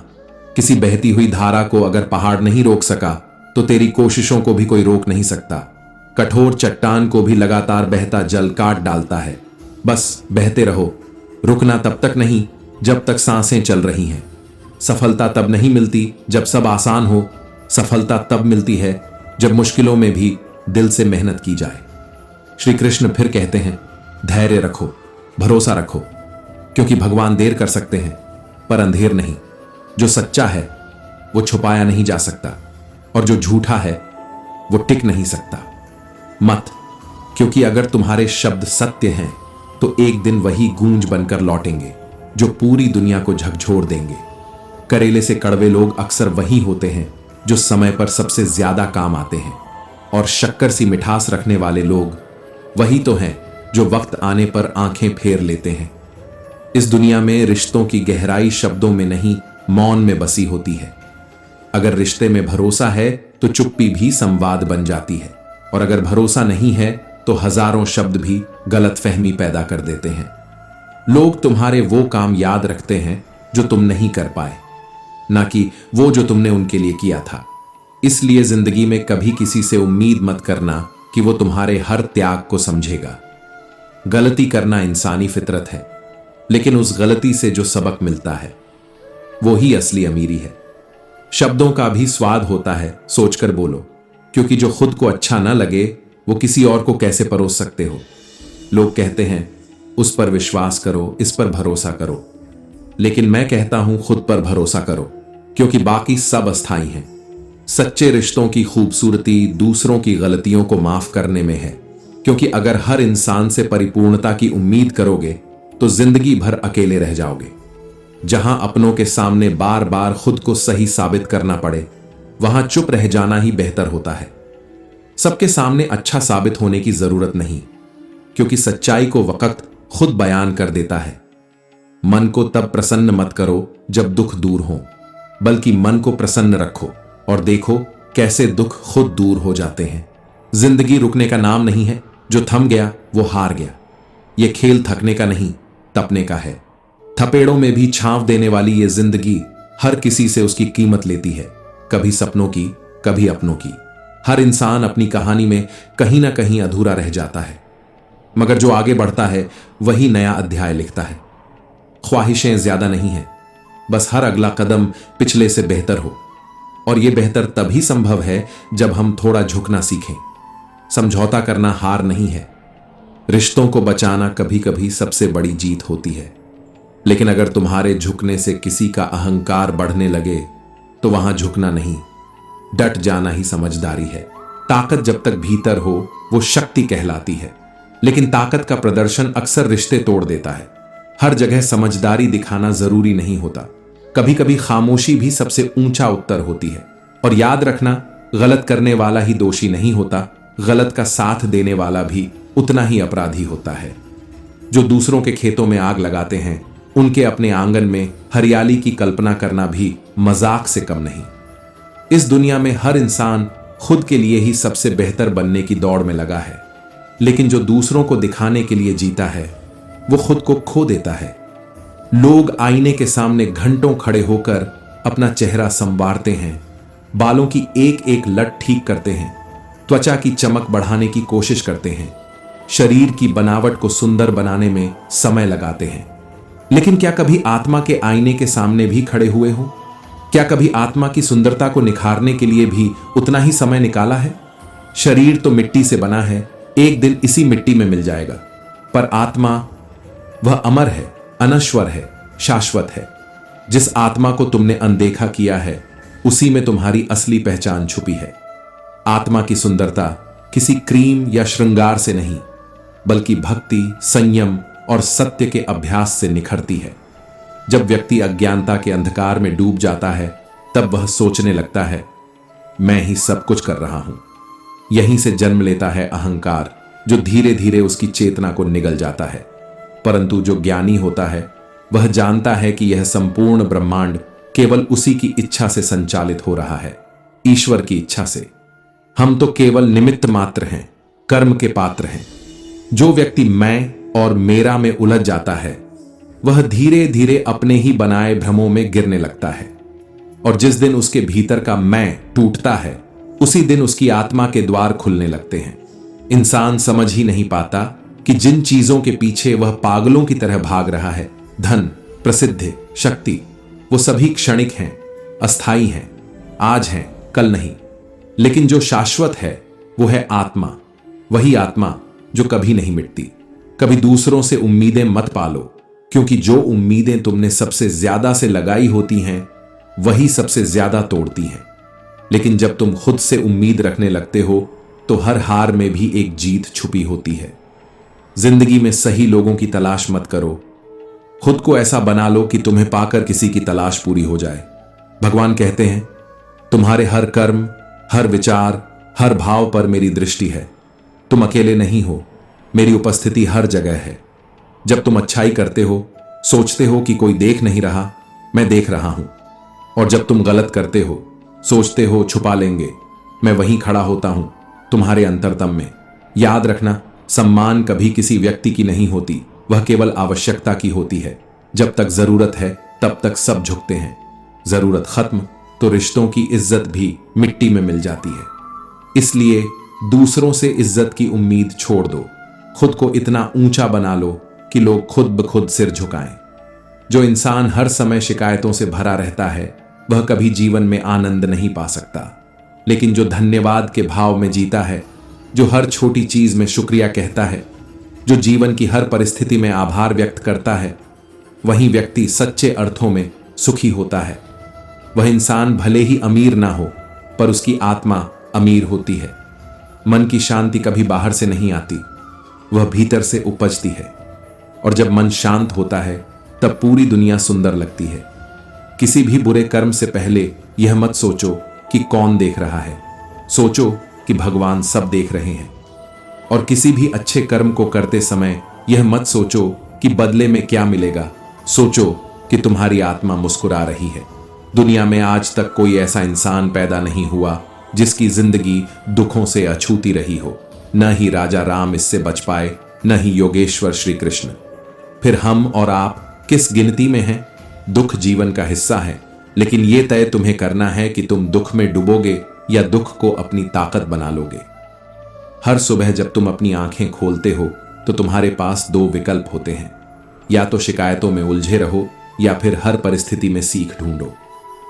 किसी बहती हुई धारा को अगर पहाड़ नहीं रोक सका, तो तेरी कोशिशों को भी कोई रोक नहीं सकता। कठोर चट्टान को भी लगातार बहता जल काट डालता है। बस बहते रहो, रुकना तब तक नहीं जब तक सांसें चल रही हैं। सफलता तब नहीं मिलती जब सब आसान हो, सफलता तब मिलती है जब मुश्किलों में भी दिल से मेहनत की जाए। श्री कृष्ण फिर कहते हैं, धैर्य रखो, भरोसा रखो, क्योंकि भगवान देर कर सकते हैं पर अंधेर नहीं। जो सच्चा है वो छुपाया नहीं जा सकता, और जो झूठा है वो टिक नहीं सकता। मत, क्योंकि अगर तुम्हारे शब्द सत्य हैं तो एक दिन वही गूंज बनकर लौटेंगे जो पूरी दुनिया को झकझोर देंगे। करेले से कड़वे लोग अक्सर वही होते हैं जो समय पर सबसे ज्यादा काम आते हैं, और शक्कर सी मिठास रखने वाले लोग वही तो हैं जो वक्त आने पर आंखें फेर लेते हैं। इस दुनिया में रिश्तों की गहराई शब्दों में नहीं, मौन में बसी होती है। अगर रिश्ते में भरोसा है तो चुप्पी भी संवाद बन जाती है, और अगर भरोसा नहीं है तो हजारों शब्द भी गलतफहमी पैदा कर देते हैं। लोग तुम्हारे वो काम याद रखते हैं जो तुम नहीं कर पाए, ना कि वो जो तुमने उनके लिए किया था। इसलिए जिंदगी में कभी किसी से उम्मीद मत करना कि वो तुम्हारे हर त्याग को समझेगा। गलती करना इंसानी फितरत है, लेकिन उस गलती से जो सबक मिलता है वो ही असली अमीरी है। शब्दों का भी स्वाद होता है, सोचकर बोलो, क्योंकि जो खुद को अच्छा ना लगे वो किसी और को कैसे परोस सकते हो। लोग कहते हैं उस पर विश्वास करो, इस पर भरोसा करो, लेकिन मैं कहता हूं खुद पर भरोसा करो, क्योंकि बाकी सब अस्थाई हैं। सच्चे रिश्तों की खूबसूरती दूसरों की गलतियों को माफ करने में है, क्योंकि अगर हर इंसान से परिपूर्णता की उम्मीद करोगे तो जिंदगी भर अकेले रह जाओगे। जहां अपनों के सामने बार बार खुद को सही साबित करना पड़े, वहां चुप रह जाना ही बेहतर होता है। सबके सामने अच्छा साबित होने की जरूरत नहीं, क्योंकि सच्चाई को वक्त खुद बयान कर देता है। मन को तब प्रसन्न मत करो जब दुख दूर हो, बल्कि मन को प्रसन्न रखो और देखो कैसे दुख खुद दूर हो जाते हैं। जिंदगी रुकने का नाम नहीं है, जो थम गया वो हार गया। यह खेल थकने का नहीं, तपने का है। थपेड़ों में भी छांव देने वाली ये जिंदगी हर किसी से उसकी कीमत लेती है, कभी सपनों की, कभी अपनों की। हर इंसान अपनी कहानी में कहीं ना कहीं अधूरा रह जाता है, मगर जो आगे बढ़ता है वही नया अध्याय लिखता है। ख्वाहिशें ज्यादा नहीं हैं, बस हर अगला कदम पिछले से बेहतर हो, और यह बेहतर तभी संभव है जब हम थोड़ा झुकना सीखें। समझौता करना हार नहीं है, रिश्तों को बचाना कभी कभी सबसे बड़ी जीत होती है। लेकिन अगर तुम्हारे झुकने से किसी का अहंकार बढ़ने लगे तो वहां झुकना नहीं, डट जाना ही समझदारी है। ताकत जब तक भीतर हो वो शक्ति कहलाती है, लेकिन ताकत का प्रदर्शन अक्सर रिश्ते तोड़ देता है। हर जगह समझदारी दिखाना जरूरी नहीं होता, कभी कभी खामोशी भी सबसे ऊंचा उत्तर होती है। और याद रखना, गलत करने वाला ही दोषी नहीं होता, गलत का साथ देने वाला भी उतना ही अपराधी होता है। जो दूसरों के खेतों में आग लगाते हैं, उनके अपने आंगन में हरियाली की कल्पना करना भी मजाक से कम नहीं। इस दुनिया में हर इंसान खुद के लिए ही सबसे बेहतर बनने की दौड़ में लगा है, लेकिन जो दूसरों को दिखाने के लिए जीता है वो खुद को खो देता है। लोग आईने के सामने घंटों खड़े होकर अपना चेहरा संवारते हैं, बालों की एक एक लट ठीक करते हैं, त्वचा की चमक बढ़ाने की कोशिश करते हैं, शरीर की बनावट को सुंदर बनाने में समय लगाते हैं। लेकिन क्या कभी आत्मा के आईने के सामने भी खड़े हुए हो? क्या कभी आत्मा की सुंदरता को निखारने के लिए भी उतना ही समय निकाला है? शरीर तो मिट्टी से बना है, एक दिन इसी मिट्टी में मिल जाएगा, पर आत्मा वह अमर है, अनश्वर है, शाश्वत है। जिस आत्मा को तुमने अनदेखा किया है उसी में तुम्हारी असली पहचान छुपी है। आत्मा की सुंदरता किसी क्रीम या श्रृंगार से नहीं, बल्कि भक्ति, संयम और सत्य के अभ्यास से निखरती है। जब व्यक्ति अज्ञानता के अंधकार में डूब जाता है, तब वह सोचने लगता है, मैं ही सब कुछ कर रहा हूं। यहीं से जन्म लेता है अहंकार, जो धीरे धीरे उसकी चेतना को निगल जाता है। परंतु जो ज्ञानी होता है, वह जानता है कि यह संपूर्ण ब्रह्मांड केवल उसी की इच्छा से संचालित हो रहा है, ईश्वर की इच्छा से। हम तो केवल निमित्त मात्र हैं, कर्म के पात्र हैं। जो व्यक्ति मैं और मेरा में उलझ जाता है, वह धीरे धीरे अपने ही बनाए भ्रमों में गिरने लगता है। और जिस दिन उसके भीतर का मैं टूटता है, उसी दिन उसकी आत्मा के द्वार खुलने लगते हैं। इंसान समझ ही नहीं पाता कि जिन चीजों के पीछे वह पागलों की तरह भाग रहा है, धन, प्रसिद्धि, शक्ति, वो सभी क्षणिक हैं, अस्थाई हैं, आज हैं, कल नहीं। लेकिन जो शाश्वत है वो है आत्मा, वही आत्मा जो कभी नहीं मिटती। कभी दूसरों से उम्मीदें मत पालो, क्योंकि जो उम्मीदें तुमने सबसे ज्यादा से लगाई होती हैं, वही सबसे ज्यादा तोड़ती हैं। लेकिन जब तुम खुद से उम्मीद रखने लगते हो, तो हर हार में भी एक जीत छुपी होती है। जिंदगी में सही लोगों की तलाश मत करो, खुद को ऐसा बना लो कि तुम्हें पाकर किसी की तलाश पूरी हो जाए। भगवान कहते हैं, तुम्हारे हर कर्म, हर विचार, हर भाव पर मेरी दृष्टि है। तुम अकेले नहीं हो, मेरी उपस्थिति हर जगह है। जब तुम अच्छाई करते हो, सोचते हो कि कोई देख नहीं रहा, मैं देख रहा हूं। और जब तुम गलत करते हो, सोचते हो छुपा लेंगे, मैं वहीं खड़ा होता हूं, तुम्हारे अंतरतम में। याद रखना, सम्मान कभी किसी व्यक्ति की नहीं होती, वह केवल आवश्यकता की होती है। जब तक जरूरत है, तब तक सब झुकते हैं। जरूरत खत्म तो रिश्तों की इज्जत भी मिट्टी में मिल जाती है। इसलिए दूसरों से इज्जत की उम्मीद छोड़ दो। खुद को इतना ऊंचा बना लो कि लोग खुद ब खुद सिर झुकाएं। जो इंसान हर समय शिकायतों से भरा रहता है, वह कभी जीवन में आनंद नहीं पा सकता। लेकिन जो धन्यवाद के भाव में जीता है, जो हर छोटी चीज में शुक्रिया कहता है, जो जीवन की हर परिस्थिति में आभार व्यक्त करता है, वही व्यक्ति सच्चे अर्थों में सुखी होता है। वह इंसान भले ही अमीर ना हो, पर उसकी आत्मा अमीर होती है। मन की शांति कभी बाहर से नहीं आती, वह भीतर से उपजती है। और जब मन शांत होता है, तब पूरी दुनिया सुंदर लगती है। किसी भी बुरे कर्म से पहले यह मत सोचो कि कौन देख रहा है, सोचो कि भगवान सब देख रहे हैं। और किसी भी अच्छे कर्म को करते समय यह मत सोचो कि बदले में क्या मिलेगा, सोचो कि तुम्हारी आत्मा मुस्कुरा रही है। दुनिया में आज तक कोई ऐसा इंसान पैदा नहीं हुआ जिसकी जिंदगी दुखों से अछूती रही हो। न ही राजा राम इससे बच पाए, न ही योगेश्वर श्री कृष्ण। फिर हम और आप किस गिनती में हैं? दुख जीवन का हिस्सा है, लेकिन यह तय तुम्हें करना है कि तुम दुख में डूबोगे या दुख को अपनी ताकत बना लोगे। हर सुबह जब तुम अपनी आंखें खोलते हो, तो तुम्हारे पास दो विकल्प होते हैं, या तो शिकायतों में उलझे रहो या फिर हर परिस्थिति में सीख ढूंढो।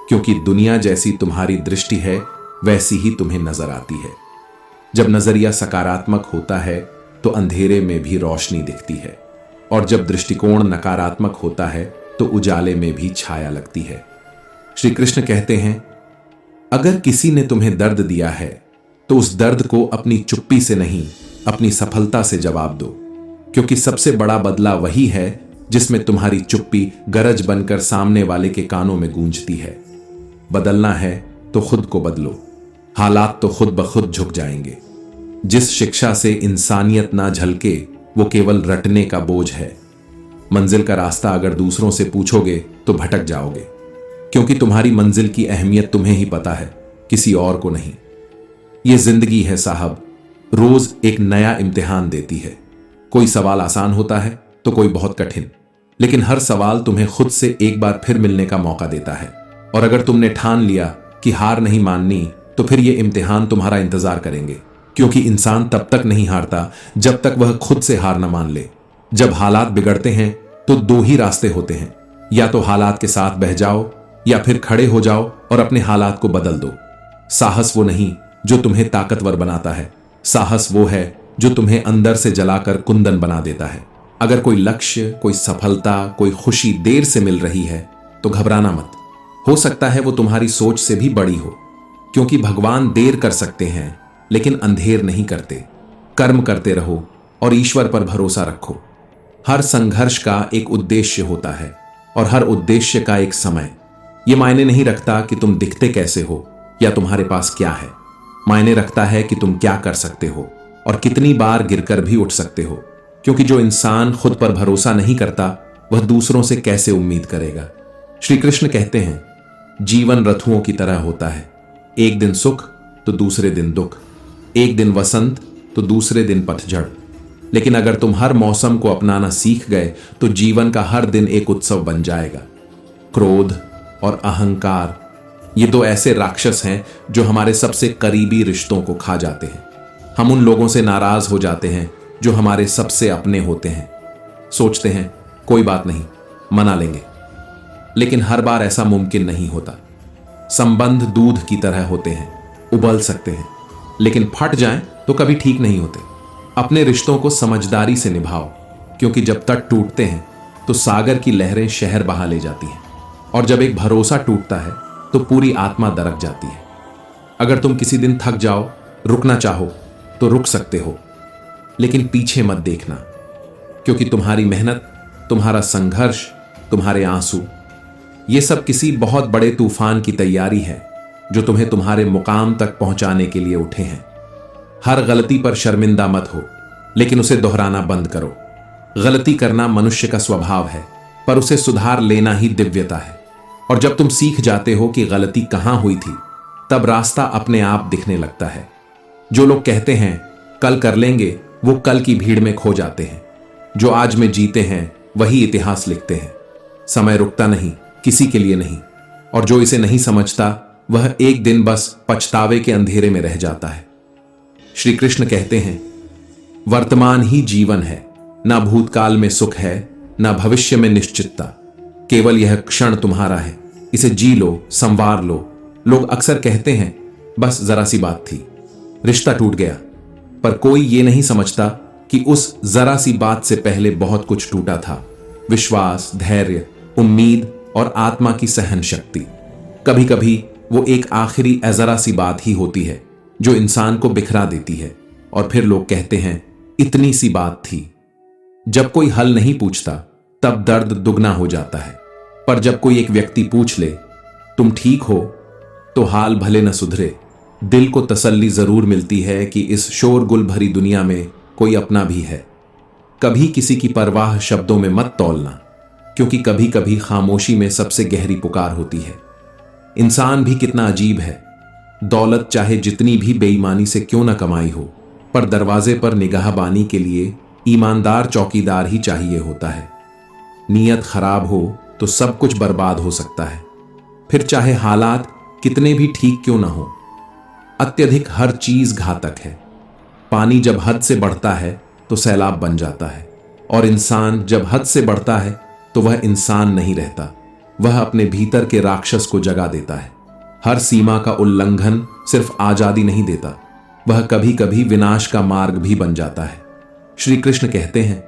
क्योंकि दुनिया जैसी तुम्हारी दृष्टि है, वैसी ही तुम्हें नजर आती है। जब नजरिया सकारात्मक होता है, तो अंधेरे में भी रोशनी दिखती है, और जब दृष्टिकोण नकारात्मक होता है, तो उजाले में भी छाया लगती है। श्री कृष्ण कहते हैं, अगर किसी ने तुम्हें दर्द दिया है, तो उस दर्द को अपनी चुप्पी से नहीं, अपनी सफलता से जवाब दो। क्योंकि सबसे बड़ा बदला वही है जिसमें तुम्हारी चुप्पी गरज बनकर सामने वाले के कानों में गूंजती है। बदलना है तो खुद को बदलो, हालात तो खुद ब खुद झुक जाएंगे। जिस शिक्षा से इंसानियत ना झलके, वो केवल रटने का बोझ है। मंजिल का रास्ता अगर दूसरों से पूछोगे तो भटक जाओगे, क्योंकि तुम्हारी मंजिल की अहमियत तुम्हें ही पता है, किसी और को नहीं। ये जिंदगी है साहब, रोज एक नया इम्तिहान देती है। कोई सवाल आसान होता है तो कोई बहुत कठिन, लेकिन हर सवाल तुम्हें खुद से एक बार फिर मिलने का मौका देता है। और अगर तुमने ठान लिया कि हार नहीं माननी, तो फिर ये इम्तिहान तुम्हारा इंतजार करेंगे। क्योंकि इंसान तब तक नहीं हारता जब तक वह खुद से हार न मान ले। जब हालात बिगड़ते हैं तो दो ही रास्ते होते हैं, या तो हालात के साथ बह जाओ या फिर खड़े हो जाओ और अपने हालात को बदल दो। साहस वो नहीं जो तुम्हें ताकतवर बनाता है, साहस वो है जो तुम्हें अंदर से जलाकर कुंदन बना देता है। अगर कोई लक्ष्य, कोई सफलता, कोई खुशी देर से मिल रही है, तो घबराना मत। हो सकता है वो तुम्हारी सोच से भी बड़ी हो, क्योंकि भगवान देर कर सकते हैं लेकिन अंधेर नहीं करते। कर्म करते रहो और ईश्वर पर भरोसा रखो। हर संघर्ष का एक उद्देश्य होता है और हर उद्देश्य का एक समय। यह मायने नहीं रखता कि तुम दिखते कैसे हो या तुम्हारे पास क्या है। मायने रखता है कि तुम क्या कर सकते हो और कितनी बार गिरकर भी उठ सकते हो, क्योंकि जो इंसान खुद पर भरोसा नहीं करता वह दूसरों से कैसे उम्मीद करेगा। श्री कृष्ण कहते हैं, जीवन रथुओं की तरह होता है। एक दिन सुख तो दूसरे दिन दुख, एक दिन वसंत तो दूसरे दिन पतझड़। लेकिन अगर तुम हर मौसम को अपनाना सीख गए तो जीवन का हर दिन एक उत्सव बन जाएगा। क्रोध और अहंकार, ये दो ऐसे राक्षस हैं जो हमारे सबसे करीबी रिश्तों को खा जाते हैं। हम उन लोगों से नाराज हो जाते हैं जो हमारे सबसे अपने होते हैं। सोचते हैं कोई बात नहीं, मना लेंगे, लेकिन हर बार ऐसा मुमकिन नहीं होता। संबंध दूध की तरह होते हैं, उबल सकते हैं, लेकिन फट जाएं तो कभी ठीक नहीं होते। अपने रिश्तों को समझदारी से निभाओ, क्योंकि जब तट टूटते हैं तो सागर की लहरें शहर बहा ले जाती हैं, और जब एक भरोसा टूटता है तो पूरी आत्मा दरक जाती है। अगर तुम किसी दिन थक जाओ, रुकना चाहो तो रुक सकते हो, लेकिन पीछे मत देखना, क्योंकि तुम्हारी मेहनत, तुम्हारा संघर्ष, तुम्हारे आंसू, ये सब किसी बहुत बड़े तूफान की तैयारी है जो तुम्हें तुम्हारे मुकाम तक पहुंचाने के लिए उठे हैं। हर गलती पर शर्मिंदा मत हो, लेकिन उसे दोहराना बंद करो। गलती करना मनुष्य का स्वभाव है, पर उसे सुधार लेना ही दिव्यता है। और जब तुम सीख जाते हो कि गलती कहां हुई थी, तब रास्ता अपने आप दिखने लगता है। जो लोग कहते हैं कल कर लेंगे, वो कल की भीड़ में खो जाते हैं। जो आज में जीते हैं वही इतिहास लिखते हैं। समय रुकता नहीं, किसी के लिए नहीं, और जो इसे नहीं समझता वह एक दिन बस पछतावे के अंधेरे में रह जाता है। श्री कृष्ण कहते हैं, वर्तमान ही जीवन है, ना भूतकाल में सुख है, ना भविष्य में निश्चितता। केवल यह क्षण तुम्हारा है, इसे जी लो, संवार लो। लोग अक्सर कहते हैं बस जरा सी बात थी, रिश्ता टूट गया, पर कोई ये नहीं समझता कि उस जरा सी बात से पहले बहुत कुछ टूटा था। विश्वास, धैर्य, उम्मीद और आत्मा की सहन शक्ति। कभी कभी वो एक आखिरी जरा सी बात ही होती है जो इंसान को बिखरा देती है, और फिर लोग कहते हैं इतनी सी बात थी। जब कोई हल नहीं पूछता तब दर्द दुगना हो जाता है, पर जब कोई एक व्यक्ति पूछ ले तुम ठीक हो, तो हाल भले न सुधरे, दिल को तसल्ली जरूर मिलती है कि इस शोरगुल भरी दुनिया में कोई अपना भी है। कभी किसी की परवाह शब्दों में मत तौलना, क्योंकि कभी कभी खामोशी में सबसे गहरी पुकार होती है। इंसान भी कितना अजीब है। दौलत चाहे जितनी भी बेईमानी से क्यों न कमाई हो, पर दरवाजे पर निगाहबानी के लिए ईमानदार चौकीदार ही चाहिए होता है। नीयत खराब हो तो सब कुछ बर्बाद हो सकता है, फिर चाहे हालात कितने भी ठीक क्यों ना हो। अत्यधिक हर चीज घातक है। पानी जब हद से बढ़ता है तो सैलाब बन जाता है, और इंसान जब हद से बढ़ता है तो वह इंसान नहीं रहता, वह अपने भीतर के राक्षस को जगा देता है। हर सीमा का उल्लंघन सिर्फ आजादी नहीं देता, वह कभी कभी विनाश का मार्ग भी बन जाता है। श्री कृष्ण कहते हैं,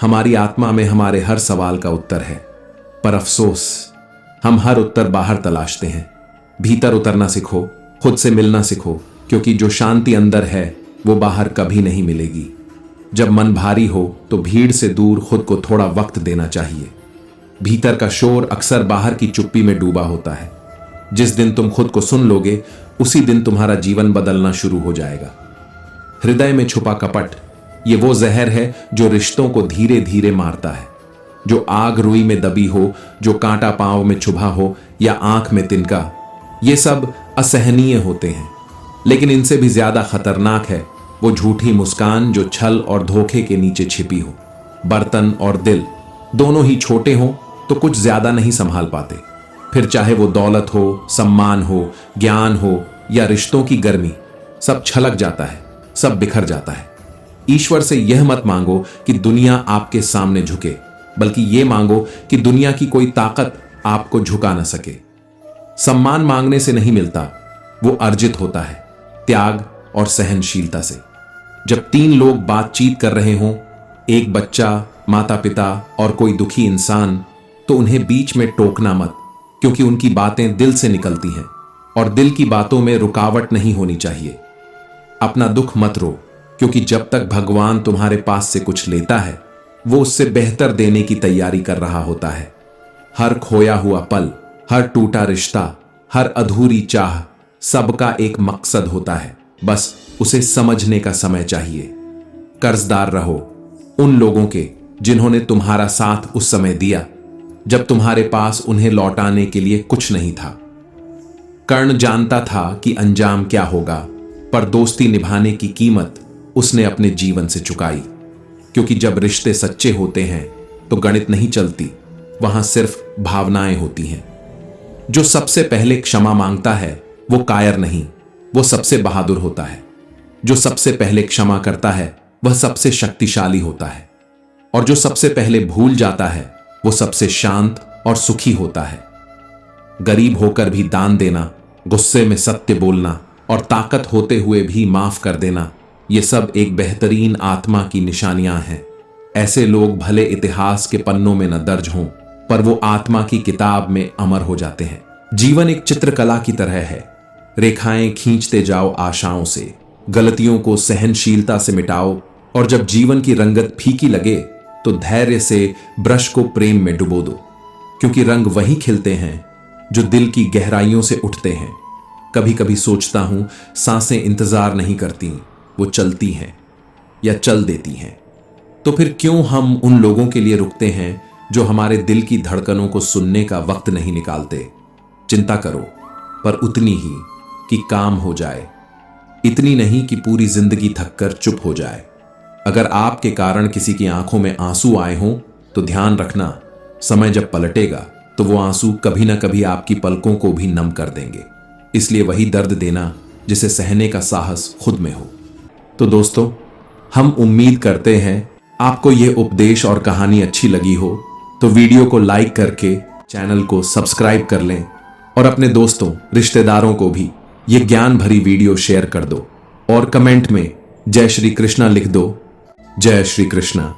हमारी आत्मा में हमारे हर सवाल का उत्तर है, पर अफसोस हम हर उत्तर बाहर तलाशते हैं। भीतर उतरना सीखो, खुद से मिलना सीखो, क्योंकि जो शांति अंदर है वो बाहर कभी नहीं मिलेगी। जब मन भारी हो तो भीड़ से दूर खुद को थोड़ा वक्त देना चाहिए। भीतर का शोर अक्सर बाहर की चुप्पी में डूबा होता है। जिस दिन तुम खुद को सुन लोगे, उसी दिन तुम्हारा जीवन बदलना शुरू हो जाएगा। हृदय में छुपा कपट, ये वो जहर है जो रिश्तों को धीरे धीरे मारता है। जो आग रुई में दबी हो, जो कांटा पांव में चुभा हो या आंख में तिनका, ये सब असहनीय होते हैं, लेकिन इनसे भी ज्यादा खतरनाक है वो झूठी मुस्कान जो छल और धोखे के नीचे छिपी हो। बर्तन और दिल दोनों ही छोटे हों तो कुछ ज्यादा नहीं संभाल पाते, फिर चाहे वो दौलत हो, सम्मान हो, ज्ञान हो या रिश्तों की गर्मी, सब छलक जाता है, सब बिखर जाता है। ईश्वर से यह मत मांगो कि दुनिया आपके सामने झुके, बल्कि यह मांगो कि दुनिया की कोई ताकत आपको झुका न सके। सम्मान मांगने से नहीं मिलता, वो अर्जित होता है त्याग और सहनशीलता से। जब तीन लोग बातचीत कर रहे हों, एक बच्चा, माता पिता और कोई दुखी इंसान, तो उन्हें बीच में टोकना मत, क्योंकि उनकी बातें दिल से निकलती हैं और दिल की बातों में रुकावट नहीं होनी चाहिए। अपना दुख मत रो, क्योंकि जब तक भगवान तुम्हारे पास से कुछ लेता है वो उससे बेहतर देने की तैयारी कर रहा होता है। हर खोया हुआ पल, हर टूटा रिश्ता, हर अधूरी चाह, सबका एक मकसद होता है, बस उसे समझने का समय चाहिए। कर्जदार रहो उन लोगों के जिन्होंने तुम्हारा साथ उस समय दिया जब तुम्हारे पास उन्हें लौटाने के लिए कुछ नहीं था। कर्ण जानता था कि अंजाम क्या होगा, पर दोस्ती निभाने की कीमत उसने अपने जीवन से चुकाई। क्योंकि जब रिश्ते सच्चे होते हैं तो गणित नहीं चलती, वहां सिर्फ भावनाएं होती हैं। जो सबसे पहले क्षमा मांगता है वो कायर नहीं, वो सबसे बहादुर होता है। जो सबसे पहले क्षमा करता है वह सबसे शक्तिशाली होता है। और जो सबसे पहले भूल जाता है वो सबसे शांत और सुखी होता है। गरीब होकर भी दान देना, गुस्से में सत्य बोलना और ताकत होते हुए भी माफ कर देना, ये सब एक बेहतरीन आत्मा की निशानियां हैं। ऐसे लोग भले इतिहास के पन्नों में न दर्ज हों, पर वो आत्मा की किताब में अमर हो जाते हैं। जीवन एक चित्रकला की तरह है। रेखाएं खींचते जाओ आशाओं से, गलतियों को सहनशीलता से मिटाओ, और जब जीवन की रंगत फीकी लगे तो धैर्य से ब्रश को प्रेम में डुबो दो। क्योंकि रंग वही खिलते हैं जो दिल की गहराइयों से उठते हैं। कभी कभी सोचता हूं सांसें इंतजार नहीं करती, वो चलती हैं या चल देती हैं। तो फिर क्यों हम उन लोगों के लिए रुकते हैं जो हमारे दिल की धड़कनों को सुनने का वक्त नहीं निकालते। चिंता करो, पर उतनी ही कि काम हो जाए, इतनी नहीं कि पूरी जिंदगी थककर चुप हो जाए। अगर आपके कारण किसी की आंखों में आंसू आए हों तो ध्यान रखना, समय जब पलटेगा तो वो आंसू कभी ना कभी आपकी पलकों को भी नम कर देंगे। इसलिए वही दर्द देना जिसे सहने का साहस खुद में हो। तो दोस्तों, हम उम्मीद करते हैं आपको ये उपदेश और कहानी अच्छी लगी हो, तो वीडियो को लाइक करके चैनल को सब्सक्राइब कर लें और अपने दोस्तों, रिश्तेदारों को भी ये ज्ञान भरी वीडियो शेयर कर दो और कमेंट में जय श्री कृष्णा लिख दो। जय श्री कृष्णा।